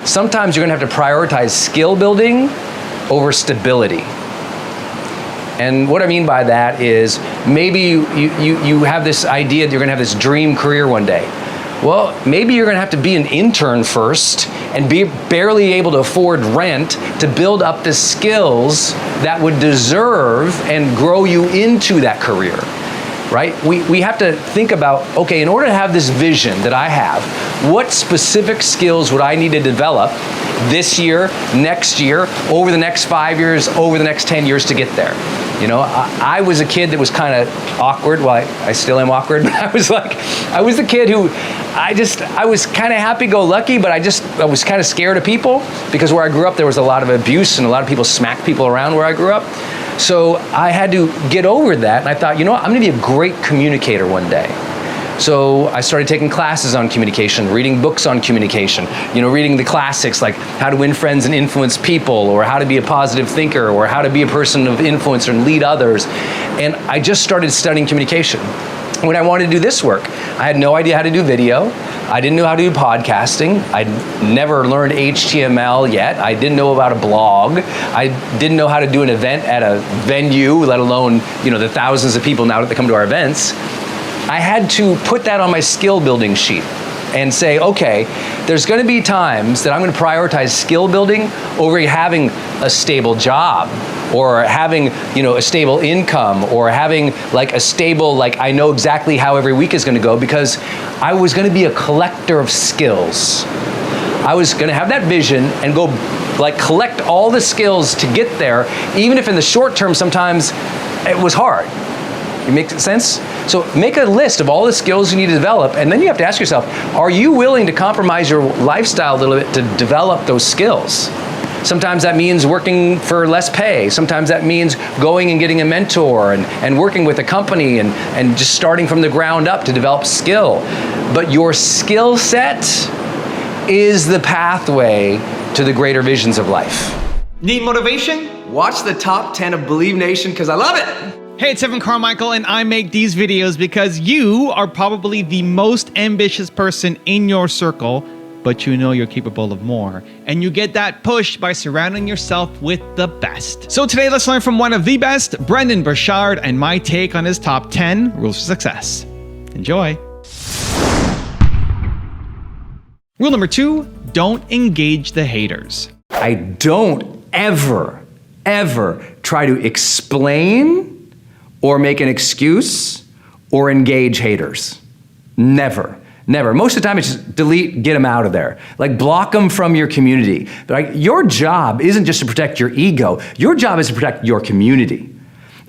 Sometimes you're gonna have to prioritize skill building over stability. And what I mean by that is maybe you have this idea that you're gonna have this dream career one day. Well, maybe you're gonna have to be an intern first and be barely able to afford rent to build up the skills that would deserve and grow you into that career, right? We have to think about, okay, in order to have this vision that I have, what specific skills would I need to develop this year, next year, over the next 5 years, over the next 10 years to get there? You know, I was a kid that was kind of awkward. Well, I still am awkward, but I was the kid who, I was kind of happy-go-lucky, but I was kind of scared of people because where I grew up, there was a lot of abuse and a lot of people smacked people around where I grew up. So I had to get over that, and I thought, you know what, I'm gonna be a great communicator one day. So I started taking classes on communication, reading books on communication, you know, reading the classics like How to Win Friends and Influence People, or How to Be a Positive Thinker, or How to Be a Person of Influence and Lead Others. And I just started studying communication. When I wanted to do this work, I had no idea how to do video. I didn't know how to do podcasting. I'd never learned HTML yet. I didn't know about a blog. I didn't know how to do an event at a venue, let alone, you know, the thousands of people now that come to our events. I had to put that on my skill building sheet and say, okay, there's gonna be times that I'm gonna prioritize skill building over having a stable job, or having, you know, a stable income, or having like a stable, like I know exactly how every week is gonna go, because I was gonna be a collector of skills. I was gonna have that vision and go like collect all the skills to get there, even if in the short term sometimes it was hard. It makes sense? So make a list of all the skills you need to develop, and then you have to ask yourself, are you willing to compromise your lifestyle a little bit to develop those skills? Sometimes that means working for less pay. Sometimes that means going and getting a mentor and working with a company and just starting from the ground up to develop skill. But your skill set is the pathway to the greater visions of life. Need motivation? Watch the top 10 of Believe Nation because I love it. Hey, it's Carmichael, and I make these videos because you are probably the most ambitious person in your circle, but you know you're capable of more. And you get that push by surrounding yourself with the best. So today, let's learn from one of the best, Brendon Burchard, and my take on his top 10 rules for success. Enjoy. Rule number 2, don't engage the haters. I don't ever try to explain or make an excuse or engage haters. Never. Most of the time it's just delete, get them out of there. Like block them from your community. But your job isn't just to protect your ego. Your job is to protect your community.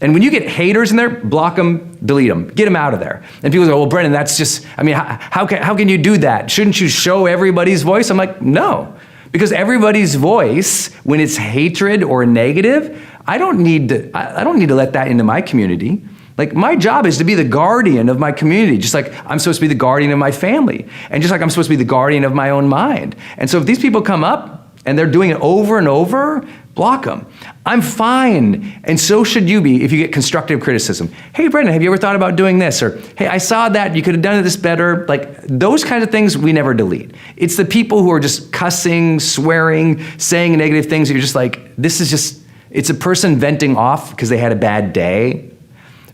And when you get haters in there, block them, delete them, get them out of there. And people go, well, Brendon, that's just, I mean, how can you do that? Shouldn't you show everybody's voice? I'm like, no. Because everybody's voice, when it's hatred or negative, I don't need to let that into my community. Like my job is to be the guardian of my community, just like I'm supposed to be the guardian of my family, and just like I'm supposed to be the guardian of my own mind. And so if these people come up and they're doing it over and over, block them. I'm fine, and so should you be if you get constructive criticism. Hey, Brendon, have you ever thought about doing this? Or, hey, I saw that, you could have done this better. Like those kinds of things we never delete. It's the people who are just cussing, swearing, saying negative things that you're just like, it's a person venting off because they had a bad day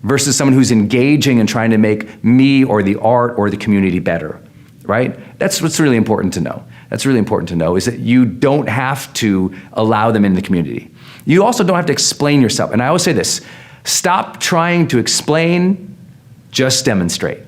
versus someone who's engaging and trying to make me or the art or the community better, right? That's what's really important to know. That's really important to know, is that you don't have to allow them in the community. You also don't have to explain yourself. And I always say this, stop trying to explain, just demonstrate.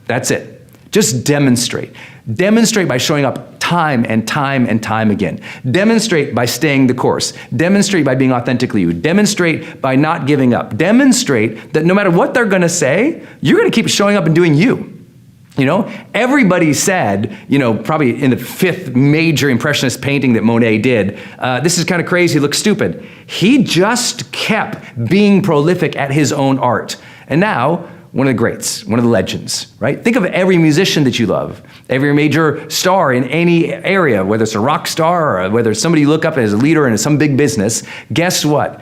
That's it. Just demonstrate. Demonstrate by showing up time and time and time again. Demonstrate by staying the course. Demonstrate by being authentically you. Demonstrate by not giving up. Demonstrate that no matter what they're gonna say, you're gonna keep showing up and doing you. You know, everybody said, you know, probably in the 5th major impressionist painting that Monet did, this is kind of crazy, it looks stupid. He just kept being prolific at his own art. And now, one of the greats, one of the legends, right? Think of every musician that you love, every major star in any area, whether it's a rock star or whether it's somebody you look up as a leader in some big business. Guess what?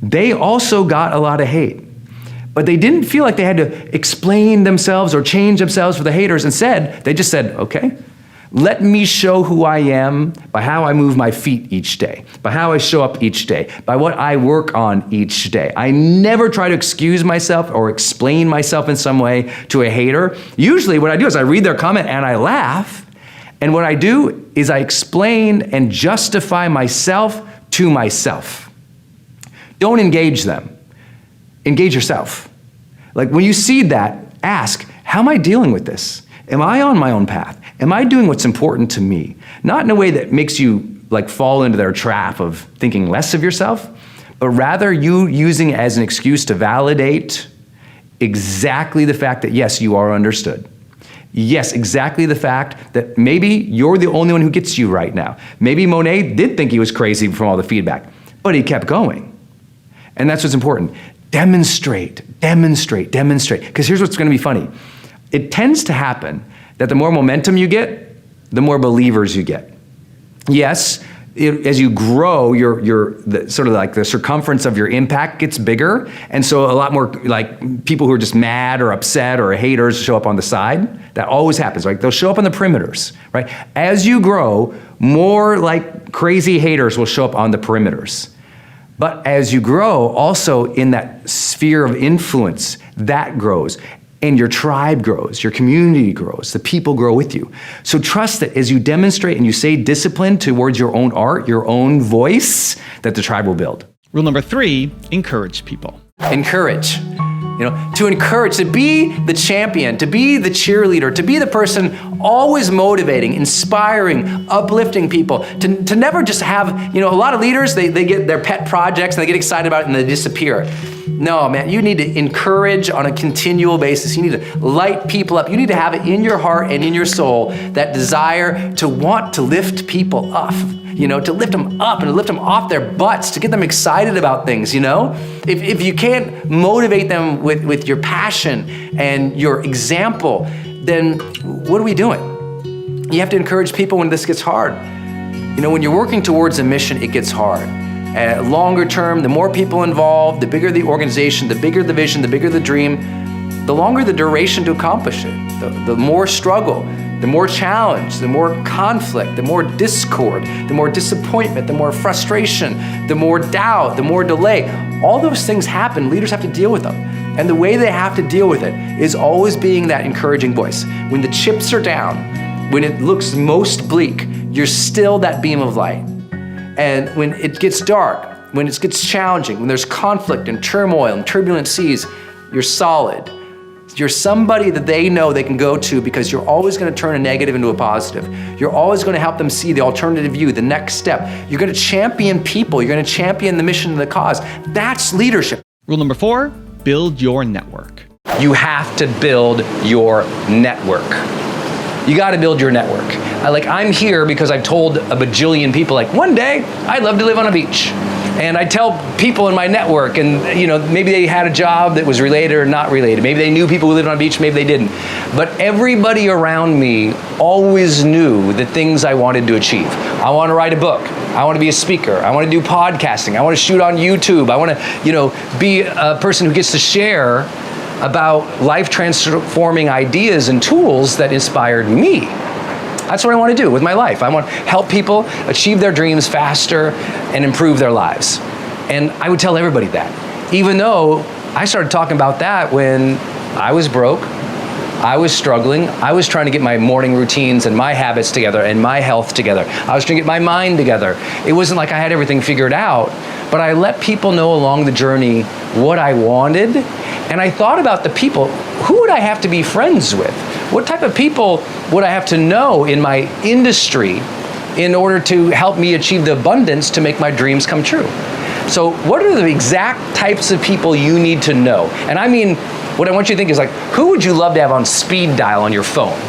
They also got a lot of hate. But they didn't feel like they had to explain themselves or change themselves for the haters. Instead, they just said, okay, Let me show who I am by how I move my feet each day, by how I show up each day, by what I work on each day. I never try to excuse myself or explain myself in some way to a hater. Usually what I do is I read their comment and I laugh. And what I do is I explain and justify myself to myself. Don't engage them. Engage yourself. Like when you see that, ask, how am I dealing with this? Am I on my own path? Am I doing what's important to me? Not in a way that makes you like fall into their trap of thinking less of yourself, but rather you using it as an excuse to validate exactly the fact that yes, you are understood. Yes, exactly the fact that maybe you're the only one who gets you right now. Maybe Monet did think he was crazy from all the feedback, but he kept going. And that's what's important. Demonstrate, demonstrate, demonstrate. Because here's what's gonna be funny. It tends to happen that the more momentum you get, the more believers you get. Yes, as you grow, sort of like the circumference of your impact gets bigger, and so a lot more like people who are just mad or upset or haters show up on the side. That always happens, right? They'll show up on the perimeters, right? As you grow, more like crazy haters will show up on the perimeters. But as you grow, also in that sphere of influence, that grows. And your tribe grows, your community grows, the people grow with you. So trust that as you demonstrate and you say discipline towards your own art, your own voice, that the tribe will build. Rule number 3, encourage people. Encourage. To encourage, to be the champion, to be the cheerleader, to be the person always motivating, inspiring, uplifting people, to never just have, a lot of leaders, they get their pet projects and they get excited about it and they disappear. No, man, you need to encourage on a continual basis. You need to light people up. You need to have it in your heart and in your soul, that desire to want to lift people up. To lift them up and to lift them off their butts, to get them excited about things, If you can't motivate them with your passion and your example, then what are we doing? You have to encourage people when this gets hard. When you're working towards a mission, it gets hard. Longer term, the more people involved, the bigger the organization, the bigger the vision, the bigger the dream, the longer the duration to accomplish it, the more struggle, the more challenge, the more conflict, the more discord, the more disappointment, the more frustration, the more doubt, the more delay. All those things happen. Leaders have to deal with them. And the way they have to deal with it is always being that encouraging voice. When the chips are down, when it looks most bleak, you're still that beam of light. And when it gets dark, when it gets challenging, when there's conflict and turmoil and turbulent seas, you're solid. You're somebody that they know they can go to because you're always going to turn a negative into a positive. You're always going to help them see the alternative view, the next step. You're going to champion people. You're going to champion the mission and the cause. That's leadership. Rule number 4, build your network. You have to build your network. You got to build your network. I'm here because I've told a bajillion people, one day I'd love to live on a beach. And I tell people in my network, and maybe they had a job that was related or not related. Maybe they knew people who lived on a beach, maybe they didn't. But everybody around me always knew the things I wanted to achieve. I want to write a book. I want to be a speaker. I want to do podcasting. I want to shoot on YouTube. I want to, be a person who gets to share about life-transforming ideas and tools that inspired me. That's what I want to do with my life. I want to help people achieve their dreams faster and improve their lives. And I would tell everybody that. Even though I started talking about that when I was broke, I was struggling, I was trying to get my morning routines and my habits together and my health together. I was trying to get my mind together. It wasn't like I had everything figured out, but I let people know along the journey what I wanted. And I thought about the people, who would I have to be friends with? What type of people would I have to know in my industry in order to help me achieve the abundance to make my dreams come true? So what are the exact types of people you need to know? And I mean, what I want you to think is who would you love to have on speed dial on your phone?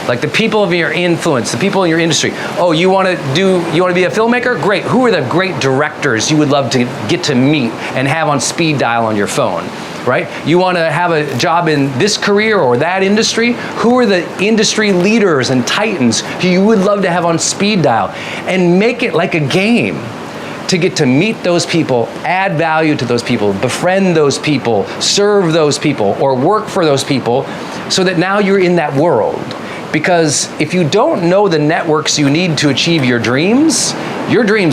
The people of your influence, the people in your industry. Oh, you want to be a filmmaker? Great. Who are the great directors you would love to get to meet and have on speed dial on your phone? Right? You want to have a job in this career or that industry? Who are the industry leaders and titans who you would love to have on speed dial? And make it like a game to get to meet those people, add value to those people, befriend those people, serve those people, or work for those people, so that now you're in that world. Because if you don't know the networks you need to achieve your dreams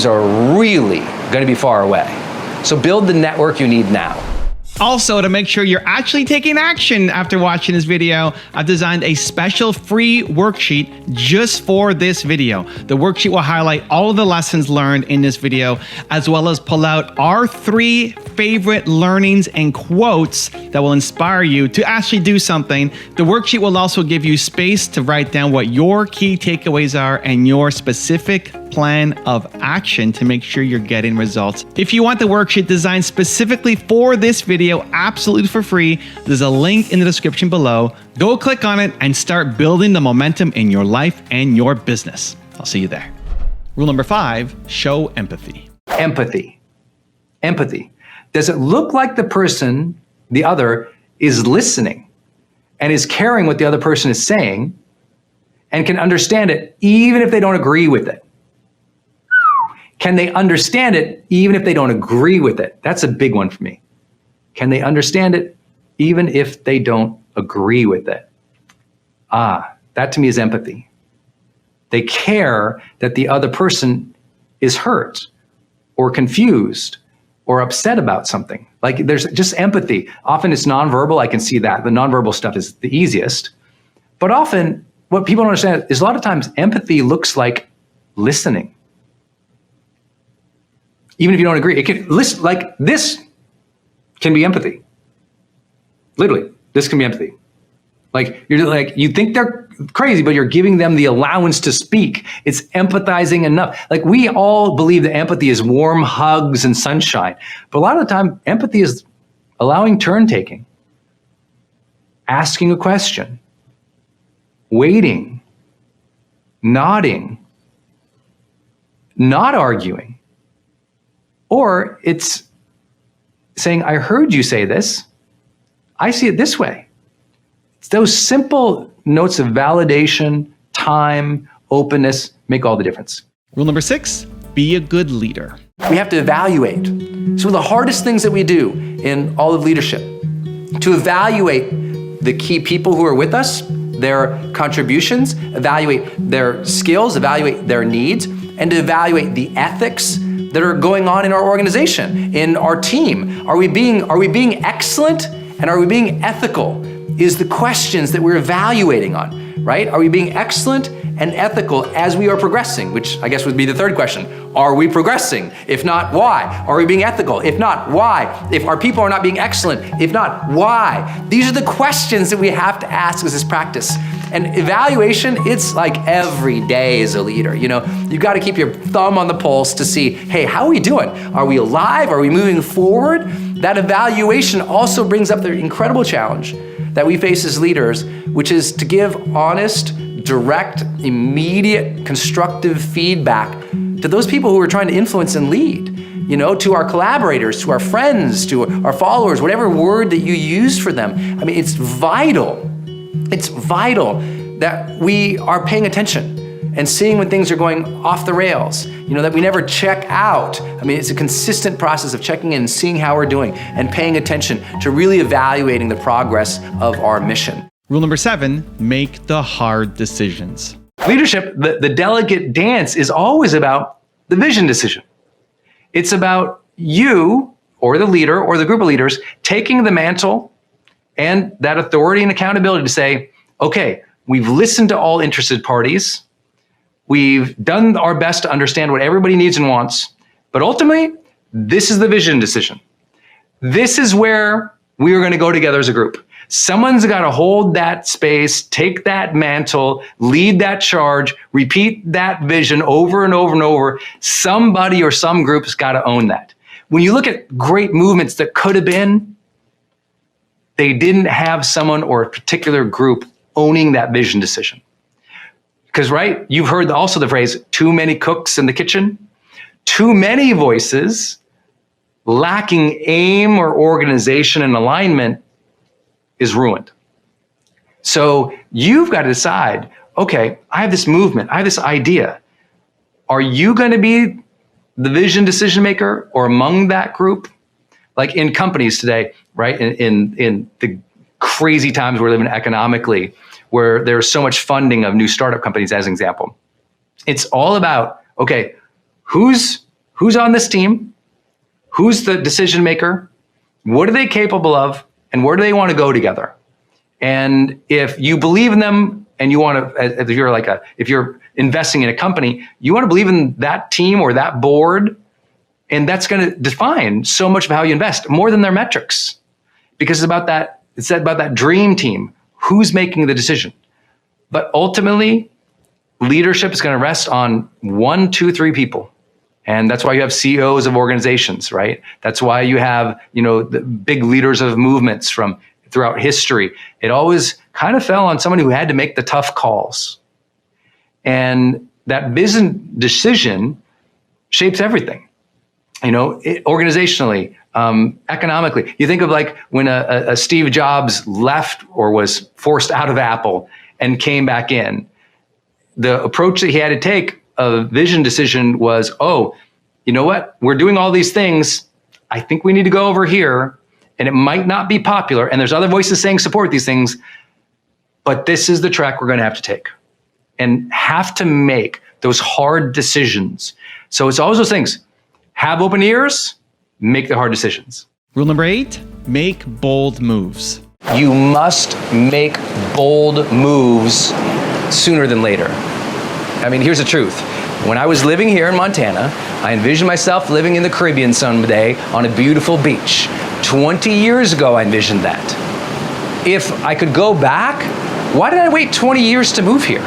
are really going to be far away. So build the network you need now. Also, to make sure you're actually taking action after watching this video, I've designed a special free worksheet just for this video. The worksheet will highlight all of the lessons learned in this video, as well as pull out our 3 favorite learnings and quotes that will inspire you to actually do something. The worksheet will also give you space to write down what your key takeaways are and your specific plan of action to make sure you're getting results. If you want the worksheet designed specifically for this video, absolutely for free, there's a link in the description below. Go click on it and start building the momentum in your life and your business. I'll see you there. Rule number 5, show empathy. Empathy. Empathy. Does it look like the person, the other, is listening and is caring what the other person is saying and can understand it even if they don't agree with it? Can they understand it even if they don't agree with it? That's a big one for me. Can they understand it even if they don't agree with it? That to me is empathy. They care that the other person is hurt or confused or upset about something. Like there's just empathy. Often it's nonverbal. I can see that. The nonverbal stuff is the easiest. But often what people don't understand is a lot of times empathy looks like listening. Even if you don't agree, it can listen like this can be empathy. Literally, this can be empathy. Like you think they're crazy, but you're giving them the allowance to speak. It's empathizing enough. Like we all believe that empathy is warm hugs and sunshine, but a lot of the time, empathy is allowing turn taking, asking a question, waiting, nodding, not arguing, or it's saying, "I heard you say this. I see it this way." It's those simple notes of validation, time, openness make all the difference. Rule number 6, be a good leader. We have to evaluate. It's one of the hardest things that we do in all of leadership, to evaluate the key people who are with us, their contributions, evaluate their skills, evaluate their needs, and to evaluate the ethics that are going on in our organization, in our team. Are we being excellent and are we being ethical? Is the questions that we're evaluating on, right? Are we being excellent and ethical as we are progressing? Which I guess would be the third question. Are we progressing? If not, why? Are we being ethical? If not, why? If our people are not being excellent, if not, why? These are the questions that we have to ask as this practice. And evaluation, it's like every day as a leader. You know, you've got to keep your thumb on the pulse to see, hey, how are we doing? Are we alive? Are we moving forward? That evaluation also brings up the incredible challenge that we face as leaders, which is to give honest, direct, immediate, constructive feedback to those people who are trying to influence and lead, you know, to our collaborators, to our friends, to our followers, whatever word that you use for them. I mean, it's vital that we are paying attention and seeing when things are going off the rails, you know, that we never check out. I mean, it's a consistent process of checking in and seeing how we're doing and paying attention to really evaluating the progress of our mission. Rule number 7, make the hard decisions. Leadership, the delicate dance is always about the vision decision. It's about you or the leader or the group of leaders taking the mantle and that authority and accountability to say, okay, we've listened to all interested parties. We've done our best to understand what everybody needs and wants, but ultimately, this is the vision decision. This is where we are going to go together as a group. Someone's got to hold that space, take that mantle, lead that charge, repeat that vision over and over and over. Somebody or some group's got to own that. When you look at great movements that could have been, they didn't have someone or a particular group owning that vision decision. Because, right, you've heard also the phrase, too many cooks in the kitchen, too many voices, lacking aim or organization and alignment is ruined. So you've got to decide, okay, I have this movement, I have this idea. Are you going to be the vision decision maker or among that group? Like in companies today, right, in the crazy times we're living economically, where there's so much funding of new startup companies as an example. It's all about, okay, who's on this team? Who's the decision maker? What are they capable of? And where do they want to go together? And if you believe in them and you want to, if you're investing in a company, you want to believe in that team or that board, and that's going to define so much of how you invest, more than their metrics. Because it's about that dream team. Who's making the decision? But ultimately, leadership is going to rest on 1, 2, 3 people. And that's why you have CEOs of organizations, right? That's why you have, the big leaders of movements from throughout history. It always kind of fell on somebody who had to make the tough calls. And that business decision shapes everything, organizationally, economically. You think of like when a Steve Jobs left or was forced out of Apple and came back in, the approach that he had to take, a vision decision was, oh, you know what? We're doing all these things. I think we need to go over here, and it might not be popular. And there's other voices saying support these things, but this is the track we're going to have to take and have to make those hard decisions. So it's always those things. Have open ears, make the hard decisions. Rule number 8, make bold moves. You must make bold moves sooner than later. I mean, here's the truth. When I was living here in Montana, I envisioned myself living in the Caribbean someday on a beautiful beach. 20 years ago, I envisioned that. If I could go back, why did I wait 20 years to move here?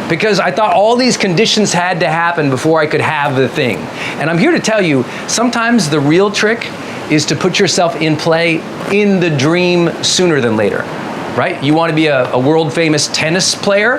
Because I thought all these conditions had to happen before I could have the thing. And I'm here to tell you, sometimes the real trick is to put yourself in play in the dream sooner than later, right? You want to be a world famous tennis player?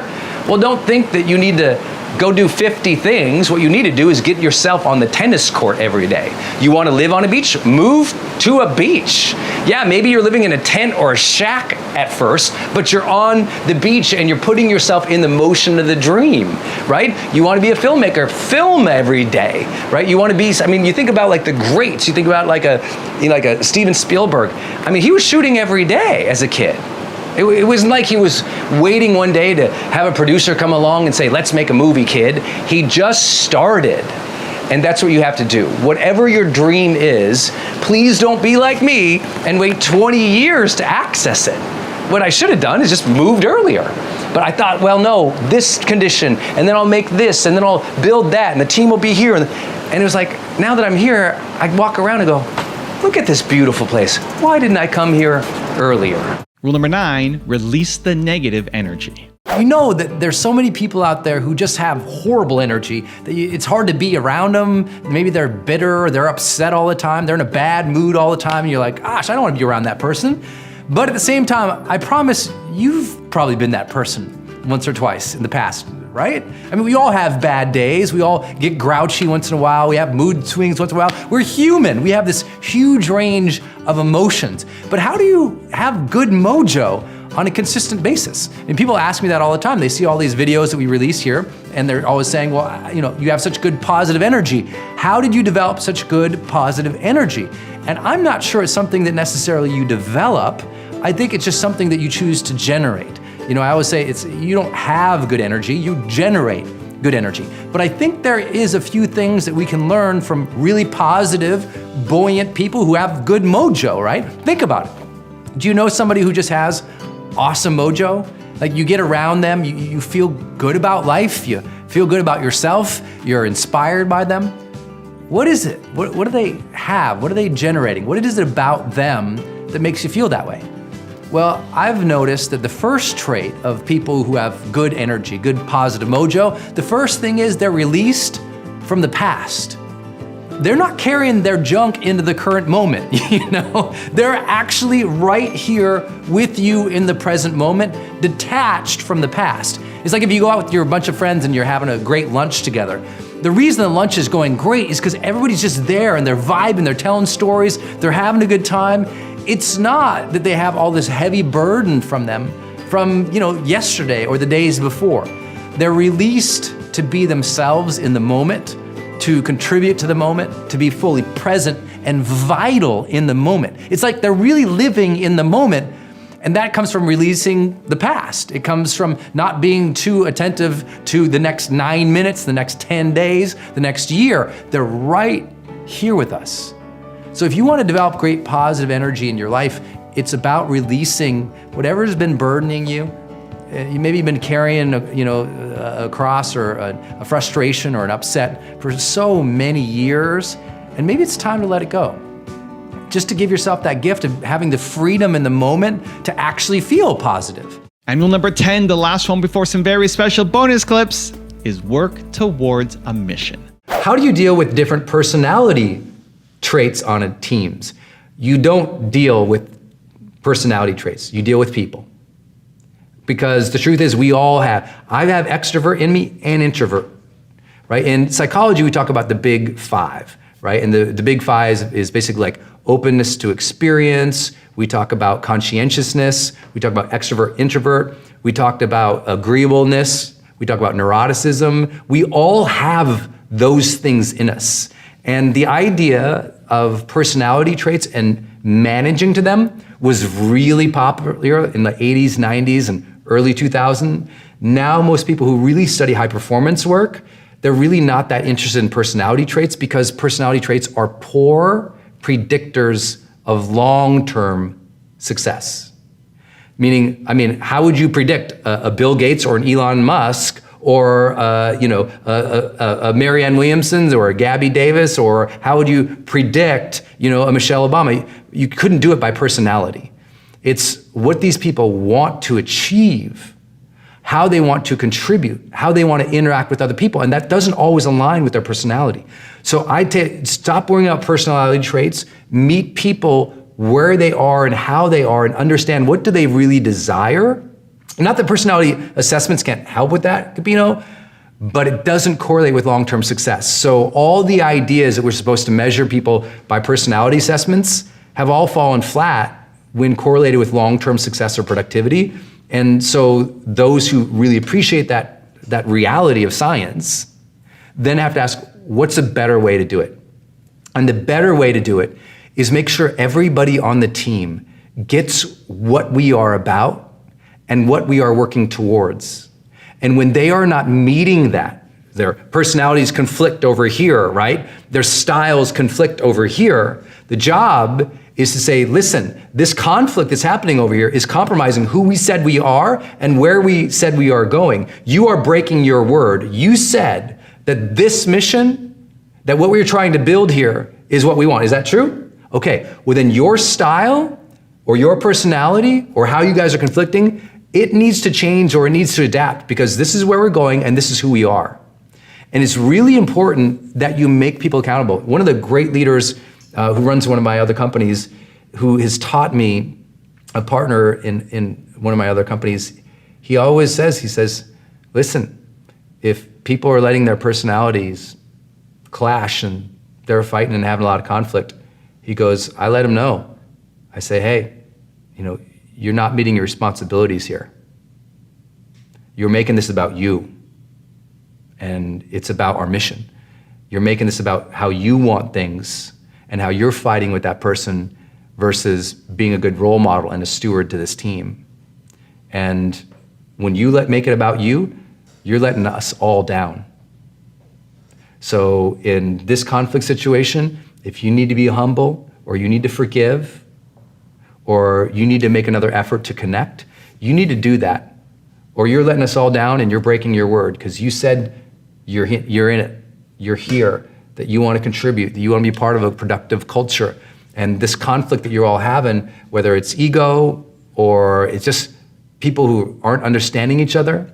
Well, don't think that you need to go do 50 things. What you need to do is get yourself on the tennis court every day. You want to live on a beach? Move to a beach. Yeah, maybe you're living in a tent or a shack at first, but you're on the beach and you're putting yourself in the motion of the dream, right? You want to be a filmmaker, film every day, right? You want to be, you think about like the greats. You think about like a Steven Spielberg. He was shooting every day as a kid. It wasn't like he was waiting one day to have a producer come along and say, let's make a movie, kid. He just started. And that's what you have to do. Whatever your dream is, please don't be like me and wait 20 years to access it. What I should have done is just moved earlier. But I thought, well, no, this condition, and then I'll make this, and then I'll build that, and the team will be here. And it was like, now that I'm here, I walk around and go, look at this beautiful place. Why didn't I come here earlier? Rule number 9, release the negative energy. You know that there's so many people out there who just have horrible energy that it's hard to be around them. Maybe they're bitter, or they're upset all the time, they're in a bad mood all the time, and you're like, gosh, I don't want to be around that person. But at the same time, I promise you've probably been that person once or twice in the past, right? We all have bad days. We all get grouchy once in a while. We have mood swings once in a while. We're human. We have this huge range of emotions. But how do you have good mojo on a consistent basis? And people ask me that all the time. They see all these videos that we release here, and they're always saying, well, you have such good positive energy. How did you develop such good positive energy? And I'm not sure it's something that necessarily you develop. I think it's just something that you choose to generate. I always say you don't have good energy, you generate good energy. But I think there is a few things that we can learn from really positive, buoyant people who have good mojo, right? Think about it. Do you know somebody who just has awesome mojo? Like you get around them, you feel good about life, you feel good about yourself, you're inspired by them. What is it? What do they have? What are they generating? What is it about them that makes you feel that way? Well, I've noticed that the first trait of people who have good energy, good positive mojo, the first thing is they're released from the past. They're not carrying their junk into the current moment, They're actually right here with you in the present moment, detached from the past. It's like if you go out with your bunch of friends and you're having a great lunch together. The reason the lunch is going great is because everybody's just there and they're vibing, they're telling stories, they're having a good time. It's not that they have all this heavy burden from them from, yesterday or the days before. They're released to be themselves in the moment, to contribute to the moment, to be fully present and vital in the moment. It's like they're really living in the moment, And that comes from releasing the past. It comes from not being too attentive to the next 9 minutes, the next 10 days, the next year. They're right here with us. So if you want to develop great positive energy in your life, it's about releasing whatever's been burdening you. You maybe been carrying a cross or a frustration or an upset for so many years, and maybe it's time to let it go. Just to give yourself that gift of having the freedom in the moment to actually feel positive. And rule number 10, the last one before some very special bonus clips, is work towards a mission. How do you deal with different personality traits on teams? You don't deal with personality traits, you deal with people. Because the truth is I have extrovert in me and introvert, right? In psychology, we talk about the big five, right? And the big five is basically like openness to experience. We talk about conscientiousness. We talk about extrovert, introvert. We talked about agreeableness. We talk about neuroticism. We all have those things in us. And the idea of personality traits and managing to them was really popular in the 80s, 90s, and early 2000s. Now most people who really study high performance work, they're really not that interested in personality traits because personality traits are poor predictors of long-term success. Meaning, how would you predict a Bill Gates or an Elon Musk or a Marianne Williamson or a Gabby Davis, or how would you predict a Michelle Obama? You couldn't do it by personality. It's what these people want to achieve, how they want to contribute, how they want to interact with other people, and that doesn't always align with their personality. So stop worrying about personality traits, meet people where they are and how they are, and understand what do they really desire. Not that personality assessments can't help with that, but it doesn't correlate with long-term success. So all the ideas that we're supposed to measure people by personality assessments have all fallen flat when correlated with long-term success or productivity. And so those who really appreciate that reality of science then have to ask, what's a better way to do it? And the better way to do it is make sure everybody on the team gets what we are about and what we are working towards. And when they are not meeting that, their personalities conflict over here, right? Their styles conflict over here. The job is to say, listen, this conflict that's happening over here is compromising who we said we are and where we said we are going. You are breaking your word. You said that this mission, that what we're trying to build here is what we want. Is that true? Okay, well then your style or your personality or how you guys are conflicting, it needs to change or it needs to adapt because this is where we're going and this is who we are. And it's really important that you make people accountable. One of the great leaders who runs one of my other companies, who has taught me, a partner in one of my other companies, he always says, he says, listen, if people are letting their personalities clash and they're fighting and having a lot of conflict, he goes, I let them know. I say, hey, you're not meeting your responsibilities here. You're making this about you. And it's about our mission. You're making this about how you want things and how you're fighting with that person versus being a good role model and a steward to this team. And when you make it about you, you're letting us all down. So in this conflict situation, if you need to be humble or you need to forgive or you need to make another effort to connect, you need to do that. Or you're letting us all down and you're breaking your word because you said you're in it, you're here, that you want to contribute, that you want to be part of a productive culture. And this conflict that you're all having, whether it's ego or it's just people who aren't understanding each other,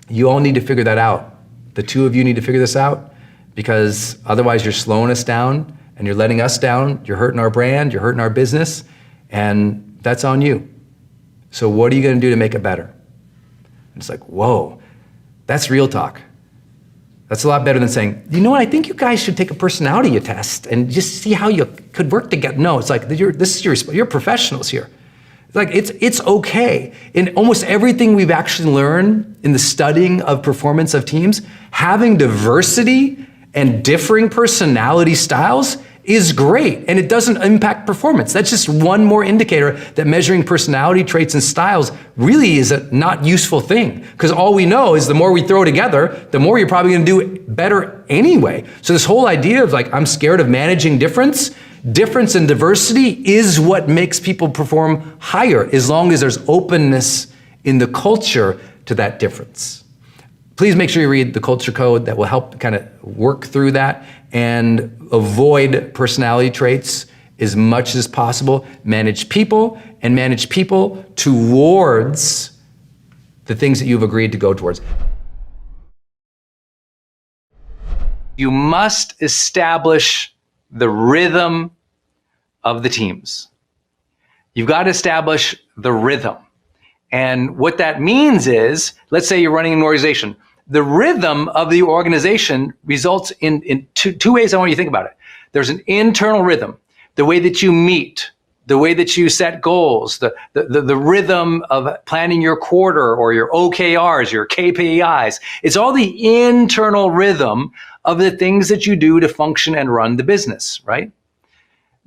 you all need to figure that out. The two of you need to figure this out because otherwise you're slowing us down and you're letting us down, you're hurting our brand, you're hurting our business, and that's on you. So what are you going to do to make it better? And it's like, whoa, that's real talk. That's a lot better than saying, you know what, I think you guys should take a personality test and just see how you could work together. No, it's like, you're professionals here. Like, it's okay. In almost everything we've actually learned in the studying of performance of teams, having diversity and differing personality styles is great, and it doesn't impact performance. That's just one more indicator that measuring personality traits and styles really is a not useful thing, because all we know is the more we throw together, the more you're probably gonna do better anyway. So this whole idea of like, I'm scared of managing difference and diversity is what makes people perform higher, as long as there's openness in the culture to that difference. Please make sure you read the culture code. That will help kind of work through that and avoid personality traits as much as possible. Manage people towards the things that you've agreed to go towards. You must establish the rhythm of the teams. You've got to establish the rhythm. And what that means is, let's say you're running an organization. The rhythm of the organization results in two ways I want you to think about it. There's an internal rhythm, the way that you meet, the way that you set goals, the rhythm of planning your quarter or your OKRs, your KPIs. It's all the internal rhythm of the things that you do to function and run the business, right?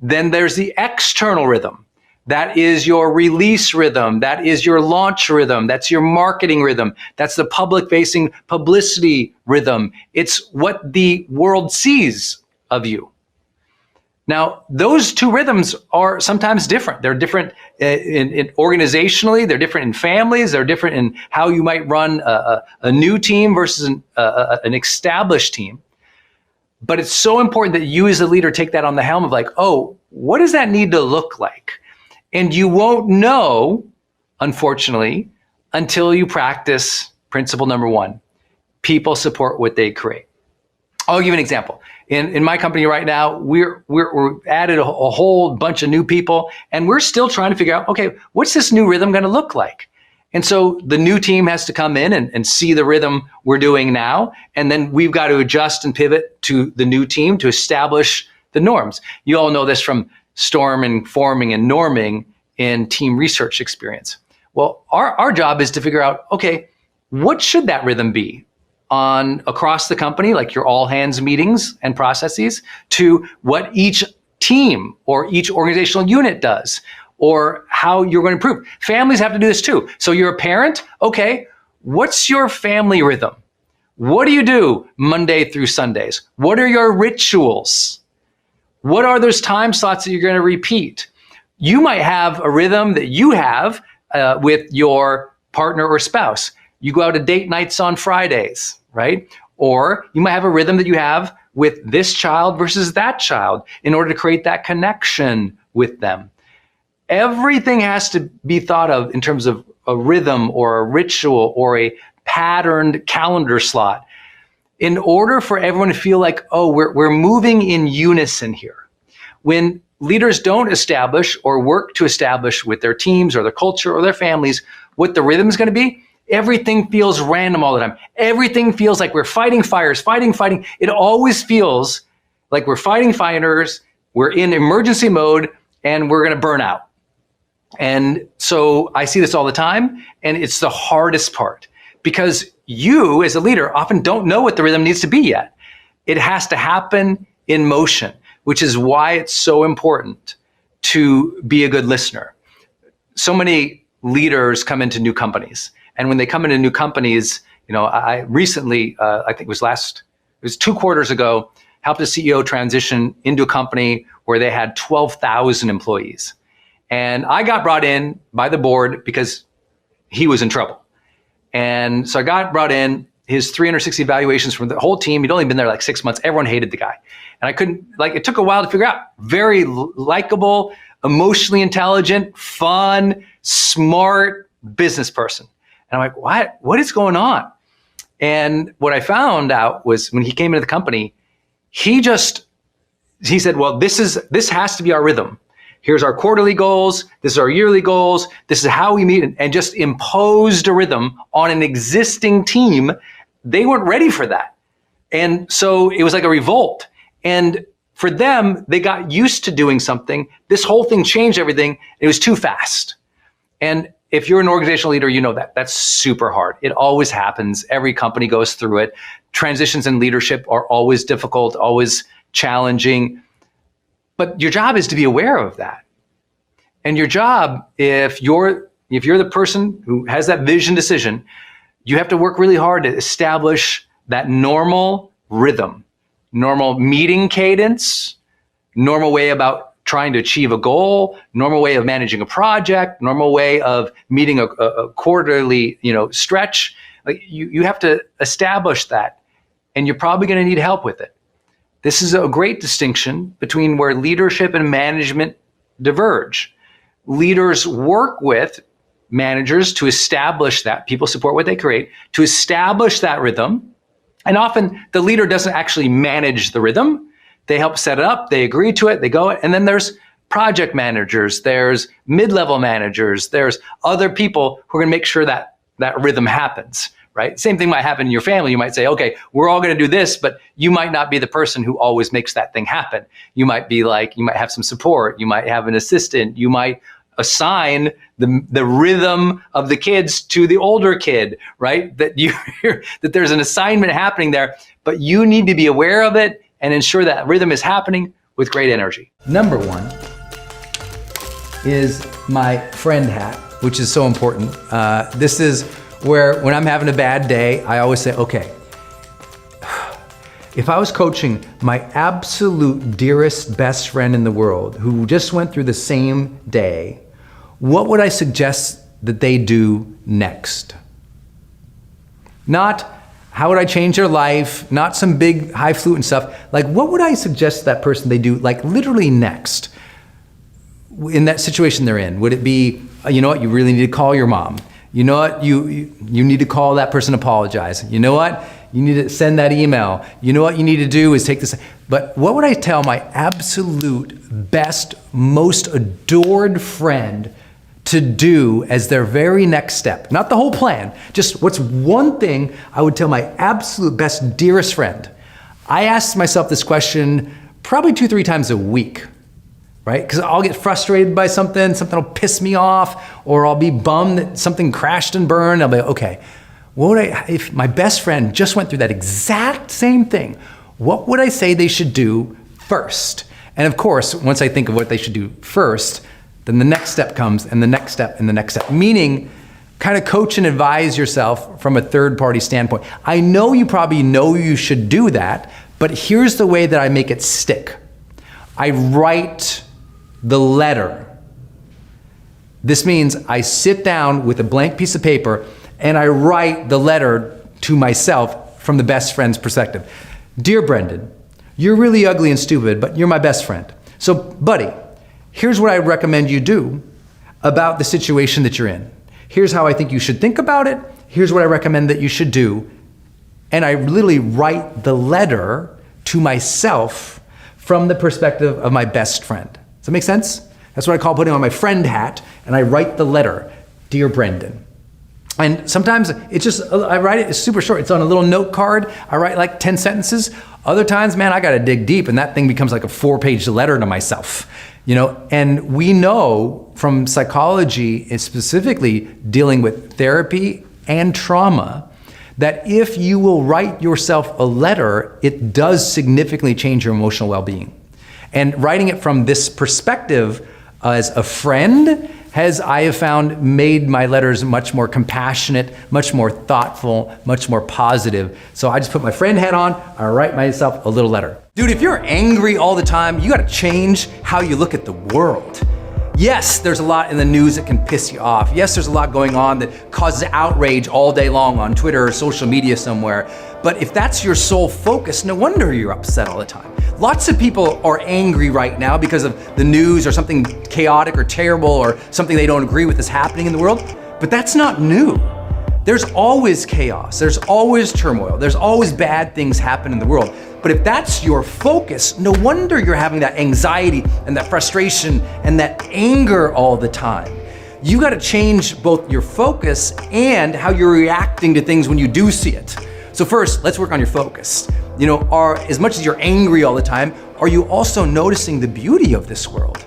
Then there's the external rhythm. That is your release rhythm. That is your launch rhythm. That's your marketing rhythm. That's the public-facing publicity rhythm. It's what the world sees of you. Now, those two rhythms are sometimes different. They're different in organizationally. They're different in families. They're different in how you might run a new team versus an established team. But it's so important that you as a leader take that on the helm of like, oh, what does that need to look like? And you won't know, unfortunately, until you practice principle number one: people support what they create. I'll give you an example. In my company right now, we're added a whole bunch of new people, and we're still trying to figure out, okay, what's this new rhythm going to look like? And so the new team has to come in and see the rhythm we're doing now, and then we've got to adjust and pivot to the new team to establish the norms. You all know this from storming, forming, and norming in team research experience. Well, our job is to figure out, okay, what should that rhythm be on across the company, like your all hands meetings and processes, to what each team or each organizational unit does, or how you're going to improve. Families have to do this too. So you're a parent, okay, what's your family rhythm? What do you do Monday through Sundays? What are your rituals? What are those time slots that you're going to repeat? You might have a rhythm that you have with your partner or spouse. You go out to date nights on Fridays, right? Or you might have a rhythm that you have with this child versus that child in order to create that connection with them. Everything has to be thought of in terms of a rhythm or a ritual or a patterned calendar slot, in order for everyone to feel like, oh, we're moving in unison here. When leaders don't establish or work to establish with their teams or their culture or their families what the rhythm is going to be, everything feels random all the time. Everything feels like we're fighting fires, fighting. It always feels like we're fighting fires, we're in emergency mode, and we're going to burn out. And so I see this all the time, and it's the hardest part, because you as a leader often don't know what the rhythm needs to be yet. It has to happen in motion, which is why it's so important to be a good listener. So many leaders come into new companies, and when they come into new companies, I recently, I think it was 2 quarters ago, helped a CEO transition into a company where they had 12,000 employees. And I got brought in by the board because he was in trouble. And so I got brought in, his 360 evaluations from the whole team. He'd only been there like 6 months. Everyone hated the guy. And I couldn't, it took a while to figure out. Very likable, emotionally intelligent, fun, smart business person. And I'm like, what is going on? And what I found out was when he came into the company, he said, well, this has to be our rhythm. Here's our quarterly goals. This is our yearly goals. This is how we meet, and just imposed a rhythm on an existing team. They weren't ready for that. And so it was like a revolt. And for them, they got used to doing something. This whole thing changed everything. It was too fast. And if you're an organizational leader, you know that. That's super hard. It always happens. Every company goes through it. Transitions in leadership are always difficult, always challenging. But your job is to be aware of that. And your job, if you're the person who has that vision decision, you have to work really hard to establish that normal rhythm, normal meeting cadence, normal way about trying to achieve a goal, normal way of managing a project, normal way of meeting a quarterly, stretch. Like you have to establish that, and you're probably going to need help with it. This is a great distinction between where leadership and management diverge. Leaders work with managers to establish that. People support what they create, to establish that rhythm. And often the leader doesn't actually manage the rhythm. They help set it up, they agree to it, they go, and then there's project managers, there's mid-level managers, there's other people who are gonna make sure that that rhythm happens, right? Same thing might happen in your family. You might say, okay, we're all gonna do this, but you might not be the person who always makes that thing happen. You might have some support, you might have an assistant, you might assign the rhythm of the kids to the older kid, right? That there's an assignment happening there, but you need to be aware of it and ensure that rhythm is happening with great energy. Number one is my friend hat, which is so important. This is where when I'm having a bad day, I always say, okay, if I was coaching my absolute dearest best friend in the world who just went through the same day, what would I suggest that they do next? Not how would I change their life? Not some big highfalutin stuff. Like, what would I suggest that person they do, like literally next in that situation they're in? Would it be, you know what, you really need to call your mom. You know what, you need to call that person, apologize. You know what, you need to send that email. You know what you need to do is take this. But what would I tell my absolute best, most adored friend to do as their very next step? Not the whole plan, just what's one thing I would tell my absolute best, dearest friend. I ask myself this question probably 2-3 times a week, right? Because I'll get frustrated by something will piss me off, or I'll be bummed that something crashed and burned. I'll be like, okay, what would if my best friend just went through that exact same thing, what would I say they should do first? And of course, once I think of what they should do first, then the next step comes, and the next step, and the next step. Meaning, kind of coach and advise yourself from a third-party standpoint. I know you probably know you should do that, but here's the way that I make it stick. I write the letter. This means I sit down with a blank piece of paper and I write the letter to myself from the best friend's perspective. Dear Brendon, you're really ugly and stupid, but you're my best friend. So, buddy, here's what I recommend you do about the situation that you're in. Here's how I think you should think about it. Here's what I recommend that you should do. And I literally write the letter to myself from the perspective of my best friend. Does that make sense? That's what I call putting on my friend hat, and I write the letter, Dear Brendon. And sometimes it's just, I write it, it's super short. It's on a little note card. I write like 10 sentences. Other times, man, I gotta dig deep, and that thing becomes like a 4-page letter to myself. And we know from psychology, and specifically dealing with therapy and trauma, that if you will write yourself a letter, it does significantly change your emotional well-being. And writing it from this perspective as a friend has, I have found, made my letters much more compassionate, much more thoughtful, much more positive. So I just put my friend hat on, I write myself a little letter. Dude, if you're angry all the time, you gotta change how you look at the world. Yes, there's a lot in the news that can piss you off. Yes, there's a lot going on that causes outrage all day long on Twitter or social media somewhere. But if that's your sole focus, no wonder you're upset all the time. Lots of people are angry right now because of the news or something chaotic or terrible or something they don't agree with is happening in the world. But that's not new. There's always chaos. There's always turmoil. There's always bad things happen in the world. But if that's your focus, no wonder you're having that anxiety and that frustration and that anger all the time. You got to change both your focus and how you're reacting to things when you do see it. So first, let's work on your focus. As much as you're angry all the time, are you also noticing the beauty of this world?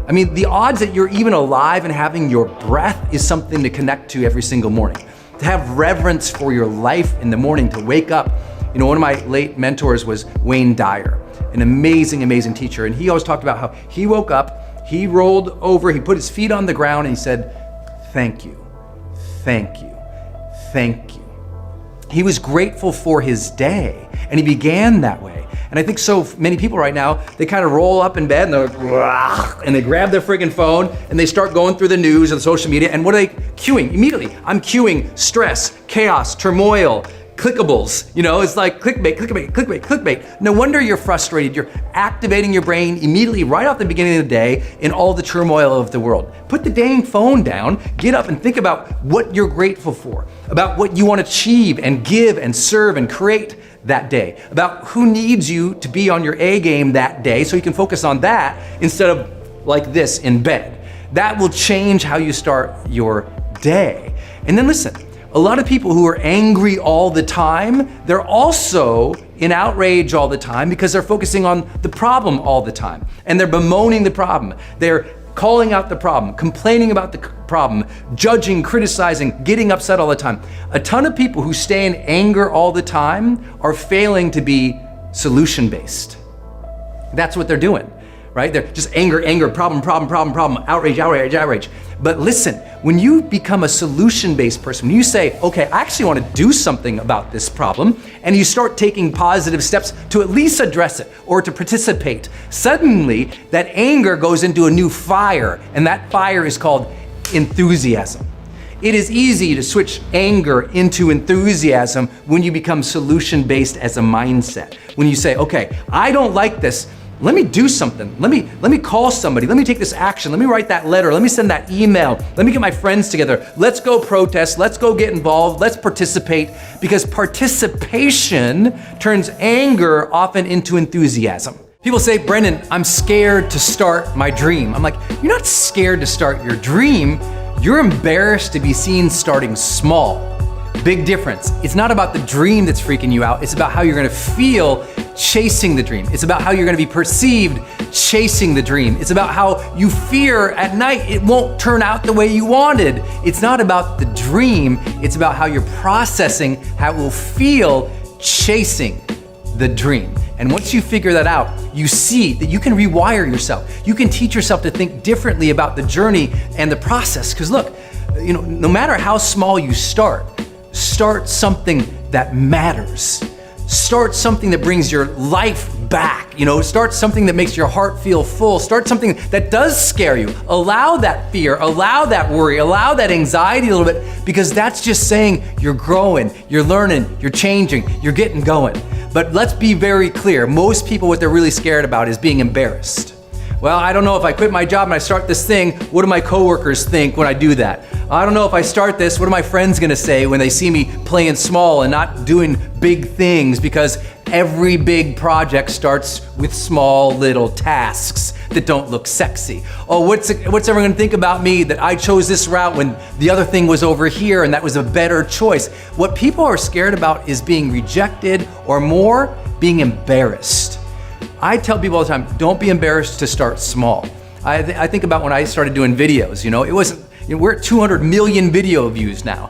I mean, the odds that you're even alive and having your breath is something to connect to every single morning. To have reverence for your life in the morning, to wake up You know, one of my late mentors was Wayne Dyer, an amazing, amazing teacher. And he always talked about how he woke up, he rolled over, he put his feet on the ground and he said, thank you, thank you, thank you. He was grateful for his day, and he began that way. And I think so many people right now, they kind of roll up in bed and they're like, and they grab their friggin' phone and they start going through the news and social media. And what are they queuing? Immediately, I'm queuing stress, chaos, turmoil, clickables. You know, it's like clickbait, clickbait, clickbait, clickbait. No wonder you're frustrated. You're activating your brain immediately right off the beginning of the day in all the turmoil of the world. Put the dang phone down, get up and think about what you're grateful for, about what you want to achieve and give and serve and create that day, about who needs you to be on your A game that day so you can focus on that instead of like this in bed. That will change how you start your day. And then listen, a lot of people who are angry all the time, they're also in outrage all the time because they're focusing on the problem all the time. And they're bemoaning the problem. They're calling out the problem, complaining about the problem, judging, criticizing, getting upset all the time. A ton of people who stay in anger all the time are failing to be solution-based. That's what they're doing, right? They're just anger, anger, problem, problem, problem, problem, outrage, outrage, outrage. But listen, when you become a solution-based person, when you say, okay, I actually want to do something about this problem, and you start taking positive steps to at least address it or to participate, suddenly that anger goes into a new fire, and that fire is called enthusiasm. It is easy to switch anger into enthusiasm when you become solution-based as a mindset. When you say, okay, I don't like this, let me do something. Let me call somebody. Let me take this action. Let me write that letter. Let me send that email. Let me get my friends together. Let's go protest. Let's go get involved. Let's participate, because participation turns anger often into enthusiasm. People say, Brendon, I'm scared to start my dream. I'm like, you're not scared to start your dream. You're embarrassed to be seen starting small. Big difference. It's not about the dream that's freaking you out. It's about how you're gonna feel chasing the dream. It's about how you're gonna be perceived chasing the dream. It's about how you fear at night it won't turn out the way you wanted. It's not about the dream. It's about how you're processing how it will feel chasing the dream. And once you figure that out, you see that you can rewire yourself. You can teach yourself to think differently about the journey and the process. Because look, you know, no matter how small you start something that matters. Start something that brings your life back. You know, start something that makes your heart feel full. Start something that does scare you. Allow that fear, allow that worry, allow that anxiety a little bit, because that's just saying you're growing, you're learning, you're changing, you're getting going. But let's be very clear. Most people, what they're really scared about is being embarrassed. Well, I don't know if I quit my job and I start this thing, what do my coworkers think when I do that? I don't know if I start this, what are my friends gonna say when they see me playing small and not doing big things? Because every big project starts with small little tasks that don't look sexy. Oh, what's everyone gonna think about me that I chose this route when the other thing was over here and that was a better choice? What people are scared about is being rejected, or more, being embarrassed. I tell people all the time, don't be embarrassed to start small. I think about when I started doing videos, you know, it wasn't, you know, we're at 200 million video views now.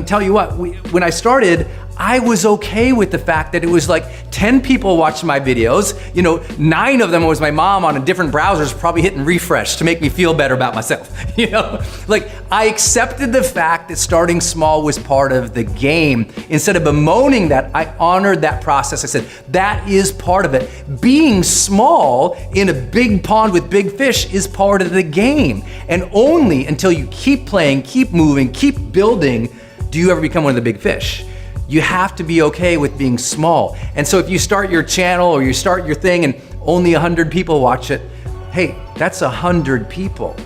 Tell you what, when I started, I was okay with the fact that it was like 10 people watching my videos, you know, 9 of them was my mom on different browsers probably hitting refresh to make me feel better about myself, you know? Like, I accepted the fact that starting small was part of the game. Instead of bemoaning that, I honored that process. I said, that is part of it. Being small in a big pond with big fish is part of the game. And only until you keep playing, keep moving, keep building, do you ever become one of the big fish. You have to be okay with being small. And so if you start your channel or you start your thing and only 100 people watch it, hey, that's 100 people